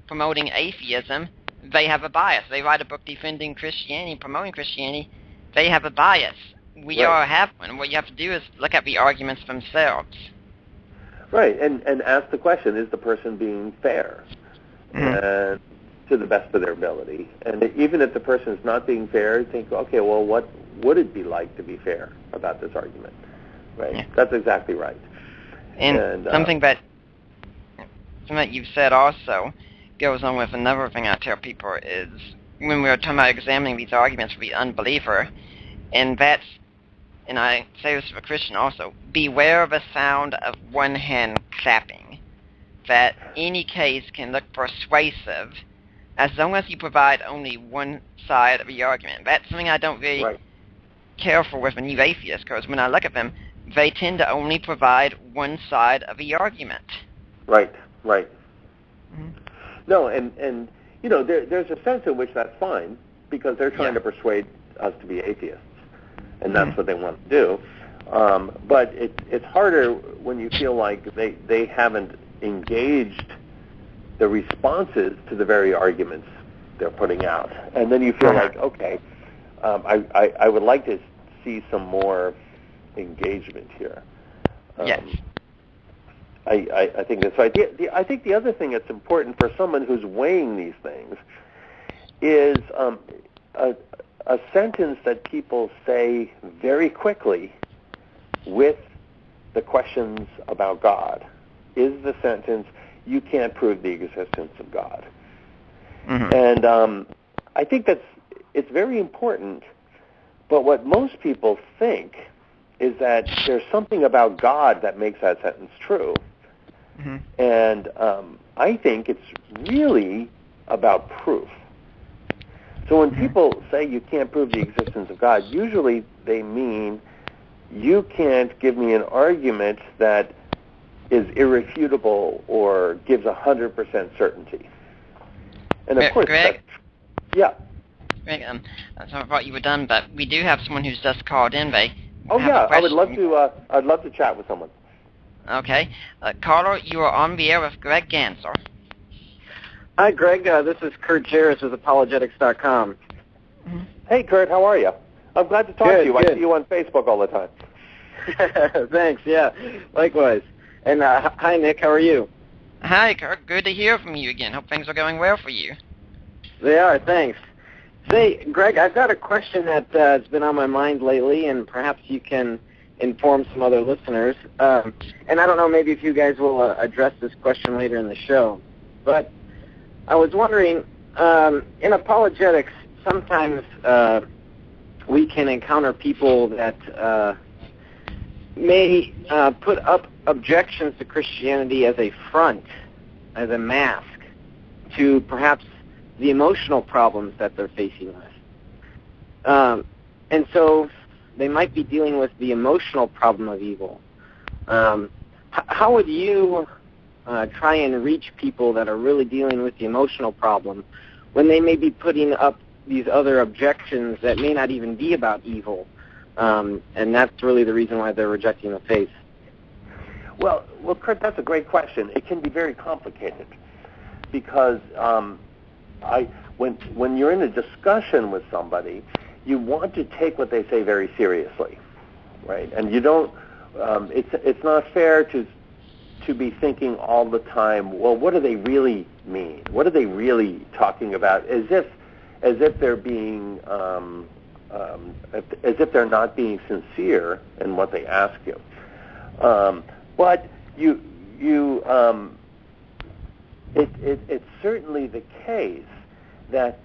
Speaker 2: promoting atheism, they have a bias. They write a book defending Christianity, promoting Christianity, they have a bias. We all have one. What you have to do is look at the arguments themselves.
Speaker 3: Right, and ask the question, is the person being fair? And to the best of their ability. And even if the person is not being fair, think, okay, well, what would it be like to be fair about this argument? Right? Yeah. That's exactly right.
Speaker 2: And something that you've said also goes on with another thing I tell people is when we're talking about examining these arguments for the unbeliever, and I say this for a Christian also, beware of the sound of one hand clapping. That any case can look persuasive as long as you provide only one side of the argument. That's something I don't really care for with a new atheist, because when I look at them, they tend to only provide one side of the argument. Right.
Speaker 3: No, and you know, there's a sense in which that's fine, because they're trying to persuade us to be atheists, and that's what they want to do. But it's harder when you feel like they haven't engaged the responses to the very arguments they're putting out, and then you feel like, okay, I would like to see some more engagement here. I think that's right. I think the other thing that's important for someone who's weighing these things is a sentence that people say very quickly with the questions about God is the sentence, you can't prove the existence of God.
Speaker 2: Mm-hmm.
Speaker 3: And I think it's very important, but what most people think is that there's something about God that makes that sentence true.
Speaker 2: Mm-hmm.
Speaker 3: And I think it's really about proof. So when people say you can't prove the existence of God, usually they mean you can't give me an argument that is irrefutable or gives 100% certainty. And of course,
Speaker 2: Greg?
Speaker 3: Yeah.
Speaker 2: Greg, I thought you were done, but we do have someone who's just called in. They
Speaker 3: Oh
Speaker 2: have a
Speaker 3: yeah, I would
Speaker 2: question.
Speaker 3: love to. I'd love to chat with someone.
Speaker 2: Okay. Caller, you are on the air with Greg Ganssle.
Speaker 8: Hi, Greg. This is Kurt Jarris with Apologetics.com.
Speaker 2: Mm-hmm.
Speaker 3: Hey, Kurt, how are you? I'm glad to talk to you.
Speaker 8: Good.
Speaker 3: I see you on Facebook all the time.
Speaker 8: Thanks, yeah. Likewise. And hi, Nick. How are you?
Speaker 2: Hi, Kurt. Good to hear from you again. Hope things are going well for you.
Speaker 8: They are, thanks. Say, Greg, I've got a question that has been on my mind lately, and perhaps you can inform some other listeners. And I don't know, maybe if you guys will address this question later in the show. But I was wondering, in apologetics, sometimes we can encounter people that may put up objections to Christianity as a front, as a mask, to perhaps the emotional problems that they're facing with. And so they might be dealing with the emotional problem of evil. How would you try and reach people that are really dealing with the emotional problem when they may be putting up these other objections that may not even be about evil? And that's really the reason why they're rejecting the faith.
Speaker 3: Well, Kurt, that's a great question. It can be very complicated because when you're in a discussion with somebody, you want to take what they say very seriously, right? And you don't. It's not fair to be thinking all the time, well, what do they really mean? What are they really talking about? As if they're being as if they're not being sincere in what they ask you. But it's certainly the case that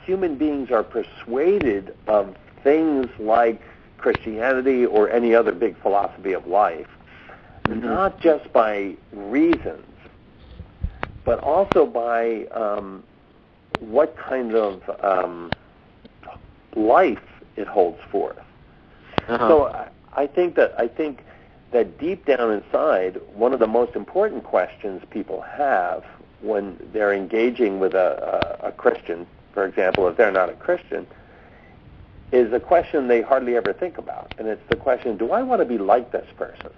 Speaker 3: human beings are persuaded of things like Christianity or any other big philosophy of life, not just by reasons, but also by what kind of life it holds forth. So I think that deep down inside, one of the most important questions people have when they're engaging with a Christian, for example, if they're not a Christian, is a question they hardly ever think about. And it's the question, do I want to be like this person?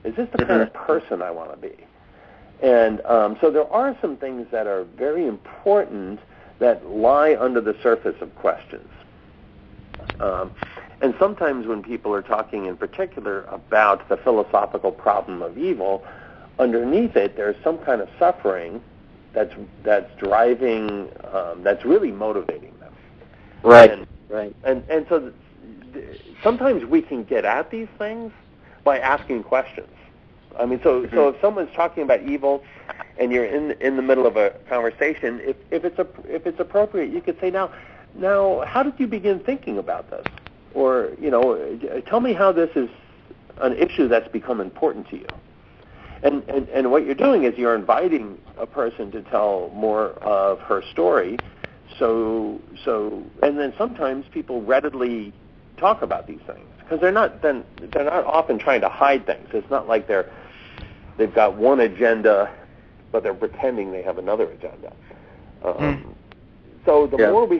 Speaker 3: Is this the kind of person I want to be? And so there are some things that are very important that lie under the surface of questions. And sometimes when people are talking in particular about the philosophical problem of evil, underneath it there's some kind of suffering that's driving, that's really motivating them.
Speaker 8: Right.
Speaker 3: And so sometimes we can get at these things by asking questions. I mean, so if someone's talking about evil and you're in the middle of a conversation, if it's appropriate, you could say, now, how did you begin thinking about this? Or, tell me how this is an issue that's become important to you. And what you're doing is you're inviting a person to tell more of her story. So and then sometimes people readily talk about these things because they're not often trying to hide things. It's not like they've got one agenda, but they're pretending they have another agenda. So the more we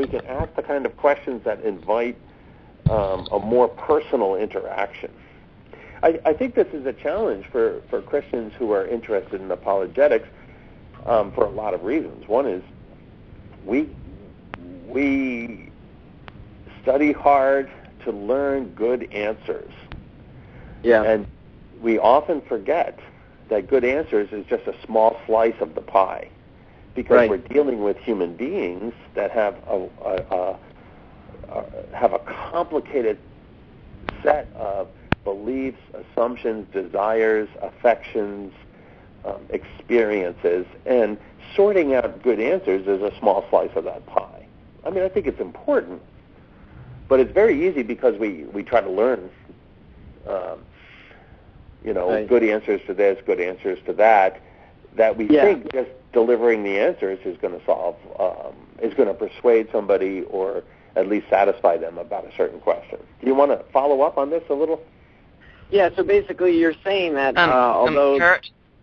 Speaker 3: can ask the kind of questions that invite a more personal interaction. I think this is a challenge for Christians who are interested in apologetics for a lot of reasons. One is we study hard to learn good answers.
Speaker 8: Yeah.
Speaker 3: And we often forget that good answers is just a small slice of the pie, because we're dealing with human beings that have a complicated set of beliefs, assumptions, desires, affections, experiences, and sorting out good answers is a small slice of that pie. I mean, I think it's important, but it's very easy because we try to learn,
Speaker 8: Right.
Speaker 3: good answers to this, good answers to that we think just delivering the answers is going to solve, is going to persuade somebody or at least satisfy them about a certain question. Do you want to follow up on this a little?
Speaker 8: Yeah, so basically you're saying that although...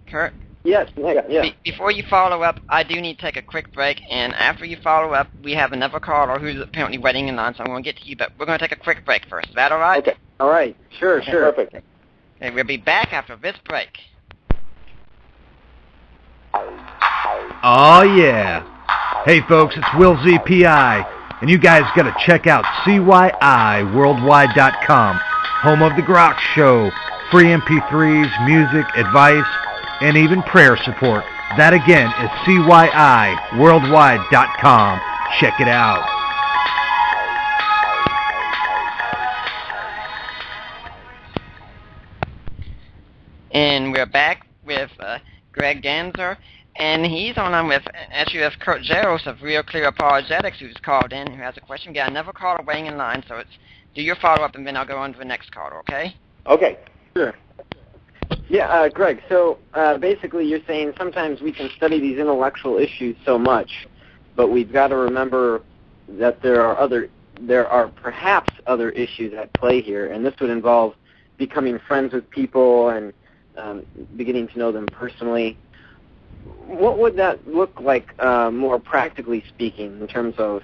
Speaker 2: Kurt?
Speaker 8: Yes, Nick, yeah.
Speaker 2: Before you follow up, I do need to take a quick break, and after you follow up, we have another caller who's apparently waiting in line, so I'm going to get to you, but we're going to take a quick break first. Is that all right?
Speaker 3: Okay.
Speaker 8: All right, sure.
Speaker 3: Perfect.
Speaker 2: Okay, we'll be back after this break.
Speaker 4: Oh, yeah. Hey, folks, it's Will ZPI, and you guys got to check out CYIWorldwide.com, home of The Grok Show, free MP3s, music, advice, and even prayer support. That, again, is CYIWorldwide.com. Check it out.
Speaker 2: And we're back with Greg Ganssle, and he's on with SUS Kurt Jaros of Real Clear Apologetics, who's called in, who has a question. We got another caller waiting in line, so do your follow-up, and then I'll go on to the next caller, okay?
Speaker 3: Okay.
Speaker 8: Sure. Yeah, Greg, so basically you're saying sometimes we can study these intellectual issues so much, but we've got to remember that there are perhaps other issues at play here, and this would involve becoming friends with people and beginning to know them personally. What would that look like more practically speaking in terms of,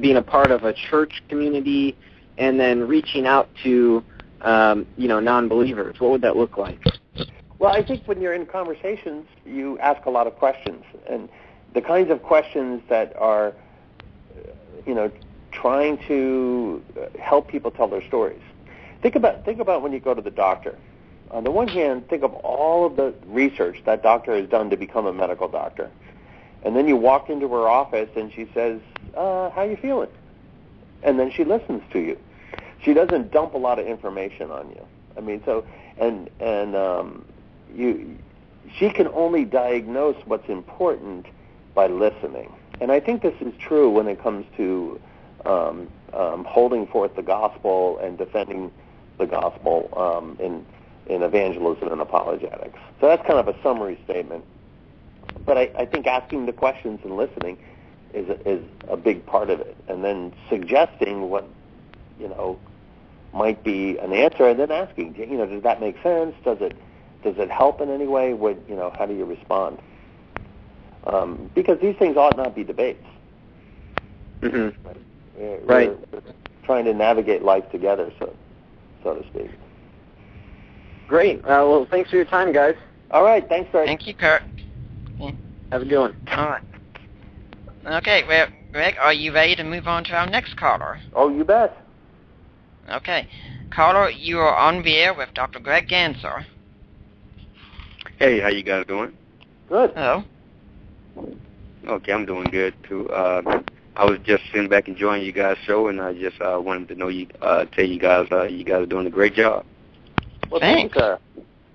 Speaker 8: being a part of a church community and then reaching out to, non-believers? What would that look like?
Speaker 3: Well, I think when you're in conversations, you ask a lot of questions, and the kinds of questions that are, trying to help people tell their stories. Think about when you go to the doctor. On the one hand, think of all of the research that doctor has done to become a medical doctor. And then you walk into her office and she says, how you feeling? And then she listens to you. She doesn't dump a lot of information on you. I mean, so, she can only diagnose what's important by listening. And I think this is true when it comes to holding forth the gospel and defending the gospel in evangelism and apologetics. So that's kind of a summary statement. But I think asking the questions and listening is a big part of it. And then suggesting what, might be an answer, and then asking, does that make sense? Does it help in any way? How do you respond? Because these things ought not be debates.
Speaker 8: Mm-hmm.
Speaker 3: We're trying to navigate life together, so to speak.
Speaker 8: Great. Well, thanks for your time, guys.
Speaker 3: All right. Thanks, Greg.
Speaker 2: Thank you, Kurt.
Speaker 8: Have a good one.
Speaker 2: All right. Okay, well, Greg, are you ready to move on to our next caller?
Speaker 3: Oh, you bet.
Speaker 2: Okay. Caller, you are on the air with Dr. Greg Ganssle.
Speaker 9: Hey, how you guys doing?
Speaker 3: Good.
Speaker 2: Hello.
Speaker 9: Okay, I'm doing good, too. I was just sitting back enjoying you guys' show, and I just wanted to tell you guys are doing a great job.
Speaker 3: Well,
Speaker 2: thanks.
Speaker 3: Sir.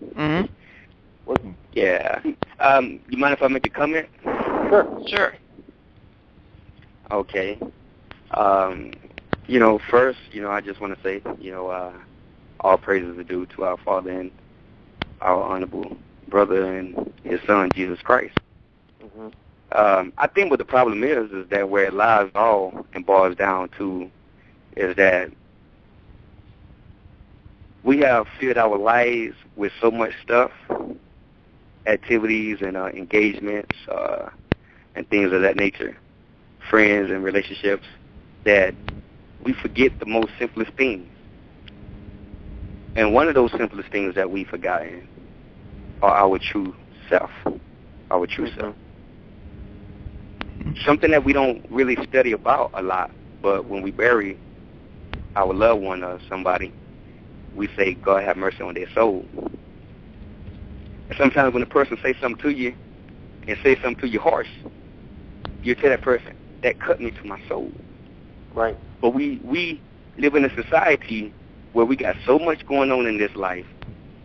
Speaker 2: Mm-hmm.
Speaker 9: Yeah. You mind if I make a comment?
Speaker 2: Sure.
Speaker 9: Okay. First, I just want to say, all praises are due to our Father and our honorable brother and his son, Jesus Christ.
Speaker 3: Mm-hmm.
Speaker 9: I think what the problem is that where it lies all and boils down to is that we have filled our lives with so much stuff, activities and engagements and things of that nature, friends and relationships, that we forget the most simplest things. And one of those simplest things that we've forgotten are our true self, our true self. Something that we don't really study about a lot, but when we bury our loved one or somebody, we say, God have mercy on their soul. And sometimes when a person says something to you and says something to you harsh, you tell that person, that cut me to my soul.
Speaker 3: Right.
Speaker 9: But we live in a society where we got so much going on in this life,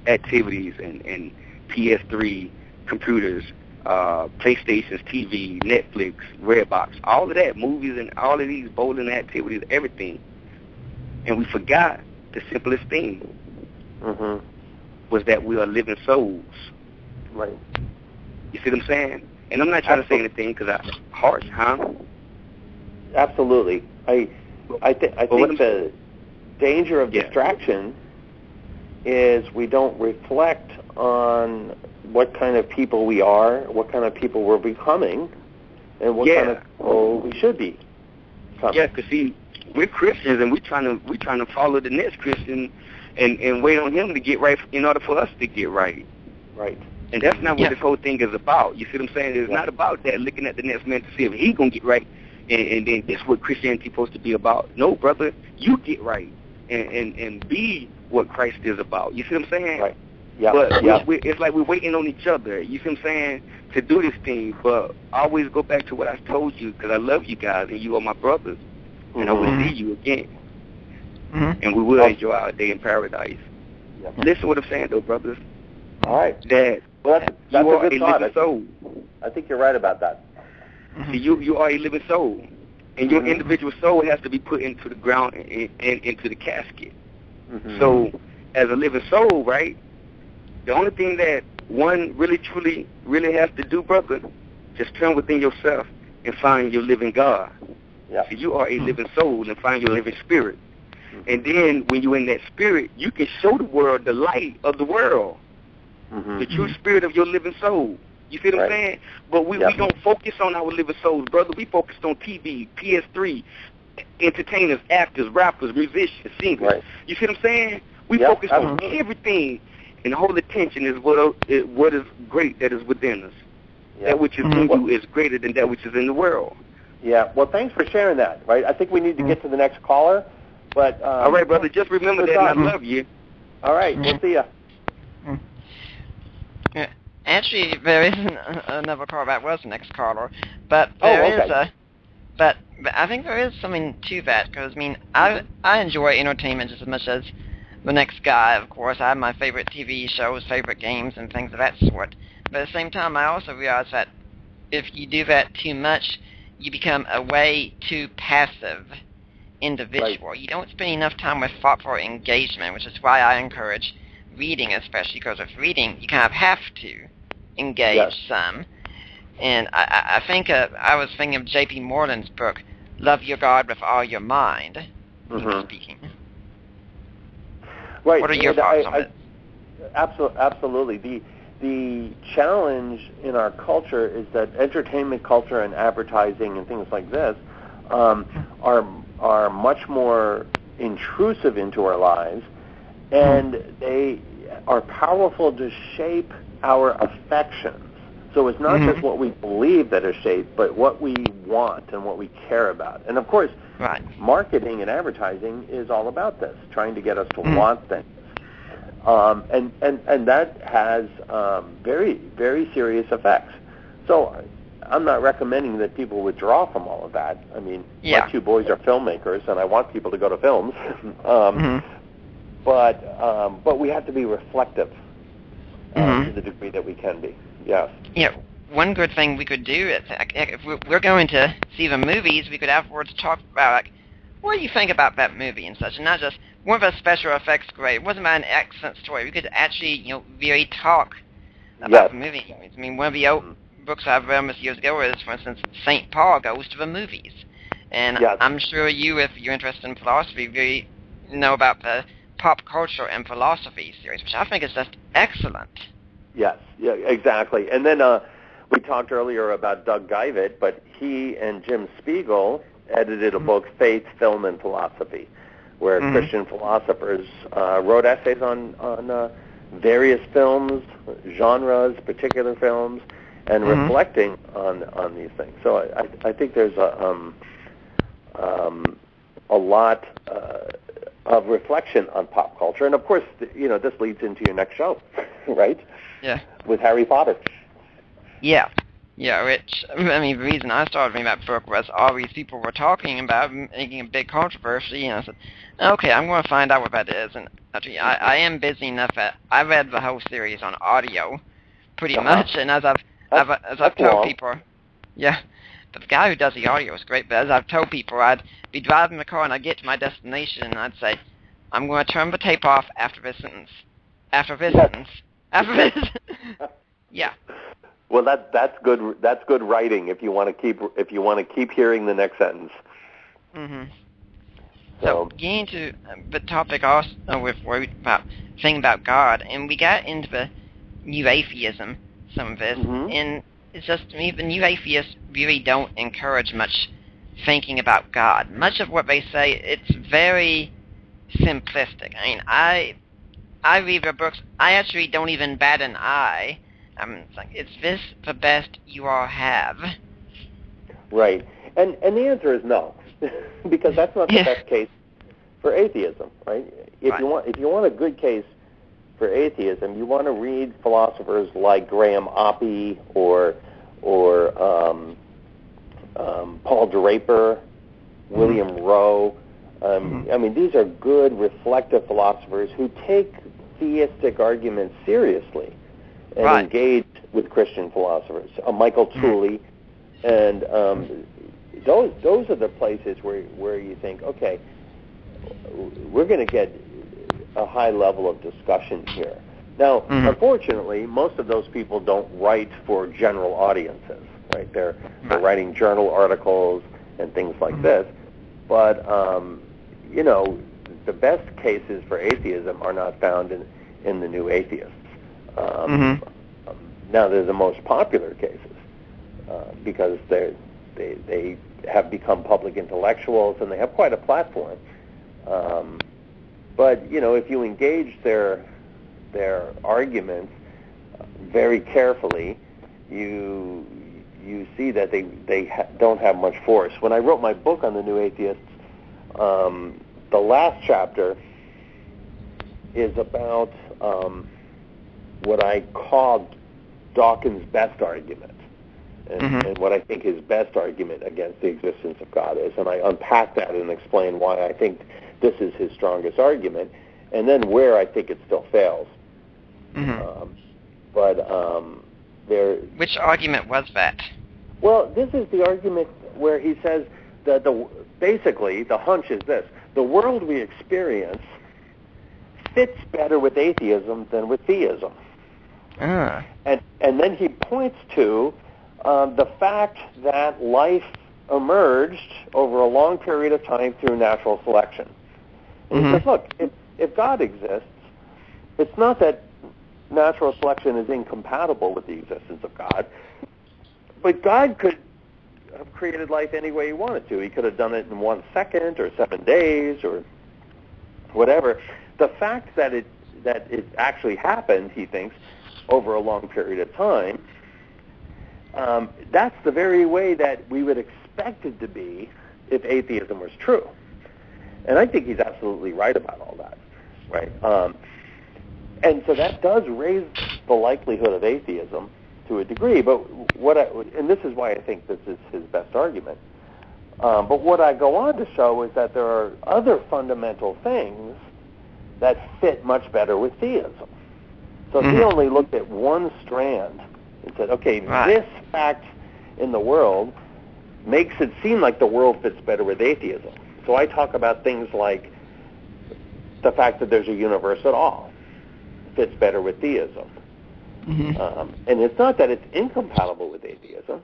Speaker 9: activities and PS3, computers, PlayStations, TV, Netflix, Redbox, all of that, movies and all of these bowling activities, everything. And we forgot the simplest thing was that we are living souls.
Speaker 3: Right.
Speaker 9: You see what I'm saying? And I'm not trying to say anything because I'm harsh, huh?
Speaker 3: Absolutely. I think the danger of distraction is we don't reflect on what kind of people we are, what kind of people we're becoming, and what kind of people we should be becoming.
Speaker 9: Yeah, because see, we're Christians and we're trying to follow the next Christian and wait on him to get right in order for us to get right.
Speaker 3: Right.
Speaker 9: And that's not what this whole thing is about. You see what I'm saying? It's not about that, looking at the next man to see if he's going to get right, and then that's what Christianity is supposed to be about. No, brother, you get right and be what Christ is about. You see what I'm saying?
Speaker 3: Right. Yeah.
Speaker 9: But it's like we're waiting on each other, you see what I'm saying, to do this thing. But I always go back to what I told you, because I love you guys, and you are my brothers, and I will see you again. And we will enjoy our day in paradise. Yep. Listen to what I'm saying, though, brothers.
Speaker 3: All right.
Speaker 9: That
Speaker 3: that's
Speaker 9: you
Speaker 3: a
Speaker 9: are
Speaker 3: good
Speaker 9: a
Speaker 3: thought.
Speaker 9: living soul.
Speaker 3: I think you're right about that.
Speaker 9: See, you are a living soul. And your individual soul has to be put into the ground and into the casket. So, as a living soul, right, the only thing that one really, truly, really has to do, brother, just turn within yourself and find your living God.
Speaker 3: Yep.
Speaker 9: So you are a living soul and find your living spirit. And then when you're in that spirit, you can show the world the light of the world, the true spirit of your living soul. You see what I'm saying? But we don't focus on our living souls, brother. We focused on TV, PS3, entertainers, actors, rappers, musicians, singers. Right. You see what I'm saying? We focus on everything, and the whole attention is what is great that is within us. That which is in you is greater than that which is in the world.
Speaker 3: Yeah. Well, thanks for sharing that. Right. I think we need to get to the next caller. But
Speaker 9: all right, brother. Just remember that, and I love you.
Speaker 3: All right. We'll see ya.
Speaker 2: Yeah. Actually, there isn't another caller. That was the next caller, but there is but I think there is something to that, because I mean, I enjoy entertainment just as much as the next guy. Of course, I have my favorite TV shows, favorite games, and things of that sort. But at the same time, I also realize that if you do that too much, you become a way too passive individual. Right. You don't spend enough time with thoughtful engagement, which is why I encourage reading, especially because with reading, you kind of have to engage some. And I think I was thinking of J.P. Moreland's book, Love Your God with All Your Mind, speaking.
Speaker 3: Right.
Speaker 2: What are your thoughts on it?
Speaker 3: Absolutely. The challenge in our culture is that entertainment culture and advertising and things like this are much more intrusive into our lives, and they are powerful to shape our affections. So it's not just what we believe that is shaped, but what we want and what we care about. And of course, marketing and advertising is all about this, trying to get us to want things. And that has very, very serious effects. So I'm not recommending that people withdraw from all of that. I mean, my two boys are filmmakers, and I want people to go to films. But we have to be reflective to the degree that we can be. Yes.
Speaker 2: Yeah. One good thing we could do is, if we're going to see the movies, we could afterwards talk about, like, what do you think about that movie and such, and not just, were the special effects great? Wasn't that an excellent story? We could actually, really talk about the movie. I mean, one of the old books I've read almost years ago is, for instance, St. Paul Goes to the Movies. And I'm sure you, if you're interested in philosophy, really know about the pop culture and philosophy series, which I think is just excellent.
Speaker 3: Yes, yeah, exactly. And then we talked earlier about Doug Geivett, but he and Jim Spiegel edited a book, Faith, Film, and Philosophy, where Christian philosophers wrote essays on various films, genres, particular films, and reflecting on these things. So I think there's a lot of reflection on pop culture, and of course, this leads into your next show, right?
Speaker 2: Yeah.
Speaker 3: With Harry Potter.
Speaker 2: Yeah. Yeah, which, I mean, the reason I started reading that book was all these people were talking about making a big controversy, and I said, okay, I'm going to find out what that is. And actually, I am busy enough that I read the whole series on audio, pretty much. And as I've told people, yeah, the guy who does the audio is great. But as I've told people, I'd be driving the car and I'd get to my destination and I'd say, I'm going to turn the tape off after this sentence. After this sentence. After this. Yeah.
Speaker 3: Well, that's good. That's good writing if you want to keep hearing the next sentence.
Speaker 2: Mhm. So getting to the topic also with about thinking about God, and we got into the new atheism, some of this, and it's just to me the new atheists really don't encourage much thinking about God. Much of what they say, it's very simplistic. I mean, I read their books. I actually don't even bat an eye. It's like, is this the best you all have?
Speaker 3: Right, and the answer is no, because that's not the best case for atheism, right? If you want a good case for atheism, you want to read philosophers like Graham Oppy or Paul Draper, William Rowe. I mean, these are good reflective philosophers who take theistic arguments seriously and engage with Christian philosophers. Michael Tooley, and those are the places where you think, okay, we're going to get a high level of discussion here. Now, unfortunately, most of those people don't write for general audiences, right? They're writing journal articles and things like this. But, you know, the best cases for atheism are not found in the new atheists. Now, they're the most popular cases because they have become public intellectuals and they have quite a platform. But, you know, if you engage their arguments very carefully, you see that they don't have much force. When I wrote my book on the new atheists, the last chapter is about what I called Dawkins' best argument, and what I think his best argument against the existence of God is. And I unpack that and explain why I think this is his strongest argument, and then where I think it still fails.
Speaker 2: Which argument was that?
Speaker 3: Well, this is the argument where he says that basically the hunch is this: the world we experience fits better with atheism than with theism. And then he points to the fact that life emerged over a long period of time through natural selection. And he says, look, if God exists, it's not that natural selection is incompatible with the existence of God, but God could have created life any way he wanted to. He could have done it in 1 second or 7 days or whatever. The fact that it actually happened, he thinks, over a long period of time, that's the very way that we would expect it to be if atheism was true. And I think he's absolutely right about all that, right? And so that does raise the likelihood of atheism to a degree. But and this is why I think this is his best argument. But what I go on to show is that there are other fundamental things that fit much better with theism. So if he only looked at one strand and said, okay, this fact in the world makes it seem like the world fits better with atheism. So I talk about things like the fact that there's a universe at all fits better with theism. And it's not that it's incompatible with atheism,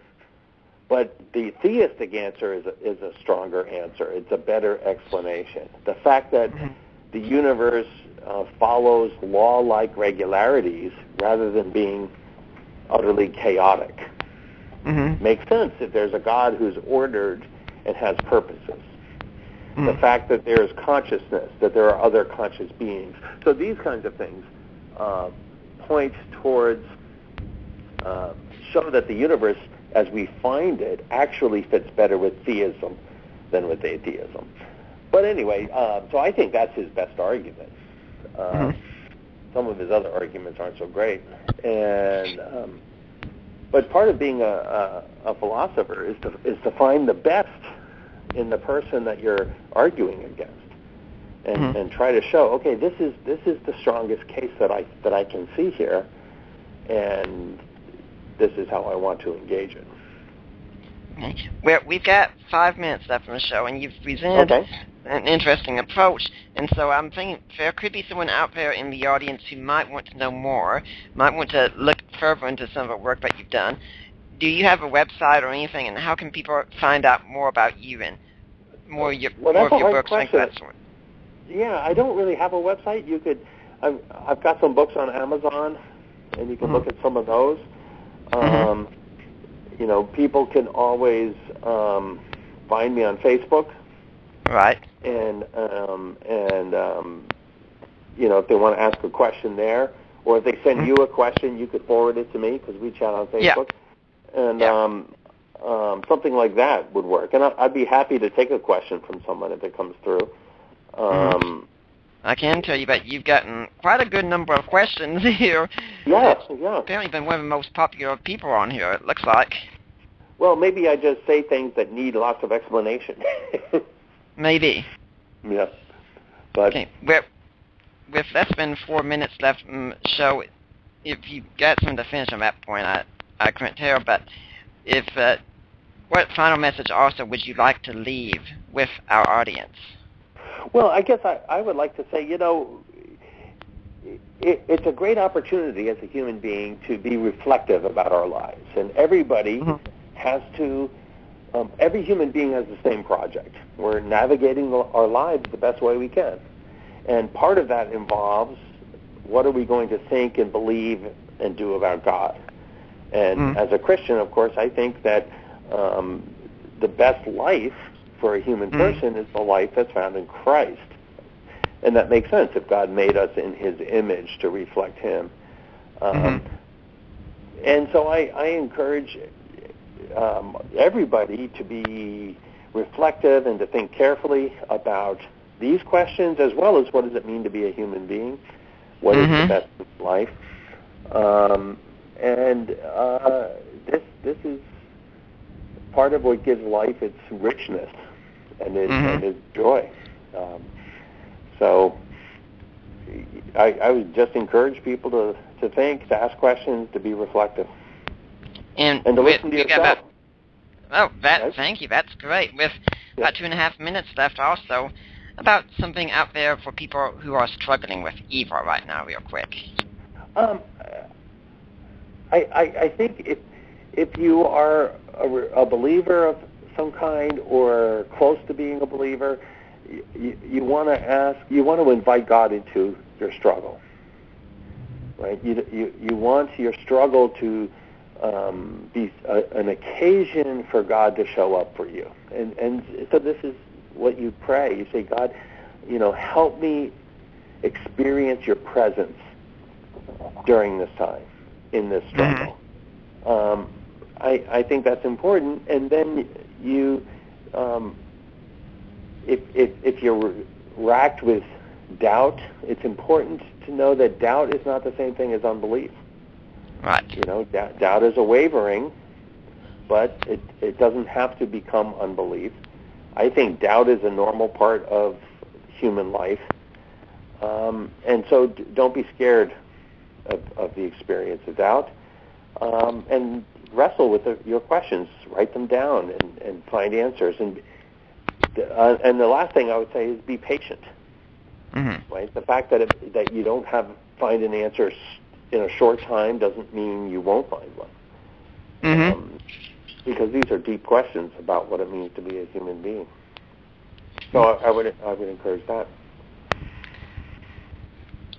Speaker 3: but the theistic answer is a stronger answer. It's a better explanation. The fact that the universe follows law-like regularities rather than being utterly chaotic makes sense if there's a God who's ordered and has purposes. The fact that there's consciousness, that there are other conscious beings. So these kinds of things point towards, show that the universe as we find it actually fits better with theism than with atheism. But anyway, so I think that's his best argument. Some of his other arguments aren't so great. And but part of being a philosopher is to find the best in the person that you're arguing against, and try to show, okay, this is the strongest case that I can see here, and this is how I want to engage it.
Speaker 2: Okay. We've got 5 minutes left in the show, and you've presented an interesting approach. And so I'm thinking there could be someone out there in the audience who might want to know more, might want to look further into some of the work that you've done. Do you have a website or anything, and how can people find out more about you and more of your books, things of that sort?
Speaker 3: Yeah, I don't really have a website. You could, I've got some books on Amazon, and you can look at some of those. You know, people can always find me on Facebook.
Speaker 2: Right.
Speaker 3: And you know, if they want to ask a question there, or if they send you a question, you could forward it to me because we chat on Facebook. And something like that would work. And I'd be happy to take a question from someone if it comes through.
Speaker 2: I can tell you that you've gotten quite a good number of questions here.
Speaker 3: Yeah.
Speaker 2: Apparently been one of the most popular people on here, it looks like.
Speaker 3: Well, maybe I just say things that need lots of explanation.
Speaker 2: Maybe.
Speaker 3: Yeah. But
Speaker 2: okay. With less than 4 minutes left in the show, if you got something to finish on that point, I couldn't tell, but if what final message also would you like to leave with our audience?
Speaker 3: Well, I guess I would like to say, you know, it's a great opportunity as a human being to be reflective about our lives. And everybody has to, every human being has the same project. We're navigating our lives the best way we can. And part of that involves what are we going to think and believe and do about God. And as a Christian, of course, I think that the best life for a human person is the life that's found in Christ. And that makes sense if God made us in his image to reflect him. And so I encourage everybody to be reflective and to think carefully about these questions, as well as what does it mean to be a human being? What is the best life? This is part of what gives life its richness and its joy. So I would just encourage people to think, to ask questions, to be reflective, and to listen to yourself.
Speaker 2: Thank you. That's great. With about 2.5 minutes left, also about something out there for people who are struggling with evil right now, real quick.
Speaker 3: I think if you are a believer of some kind or close to being a believer, you want to invite God into your struggle, right? You want your struggle to be an occasion for God to show up for you, and so this is what you pray. You say, God, you know, help me experience your presence during this time in this struggle. I think that's important, and then you, if you're racked with doubt, it's important to know that doubt is not the same thing as unbelief.
Speaker 2: Right.
Speaker 3: You know, doubt is a wavering, but it doesn't have to become unbelief. I think doubt is a normal part of human life, and so don't be scared of the experience of doubt, and wrestle with your questions, write them down, and find answers. And the last thing I would say is be patient. Right? The fact that you don't find an answer in a short time doesn't mean you won't find one. Because these are deep questions about what it means to be a human being. So I would encourage that.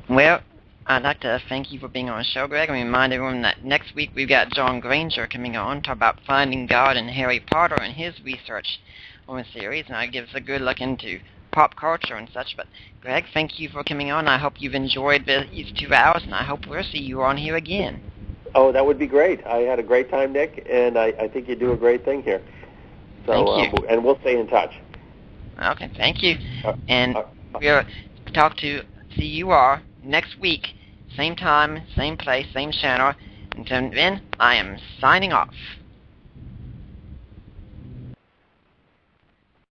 Speaker 2: Well, I'd like to thank you for being on the show, Greg, and remind everyone that next week we've got John Granger coming on to talk about finding God in Harry Potter and his research on the series, and that gives a good look into pop culture and such. But Greg, thank you for coming on. I hope you've enjoyed these 2 hours, and I hope we'll see you on here again.
Speaker 3: Oh, that would be great. I had a great time, Nick, and I think you do a great thing here. So,
Speaker 2: thank you.
Speaker 3: And we'll stay in touch.
Speaker 2: Okay, thank you. And we'll see you all next week, same time, same place, same channel. Until then, I am signing off.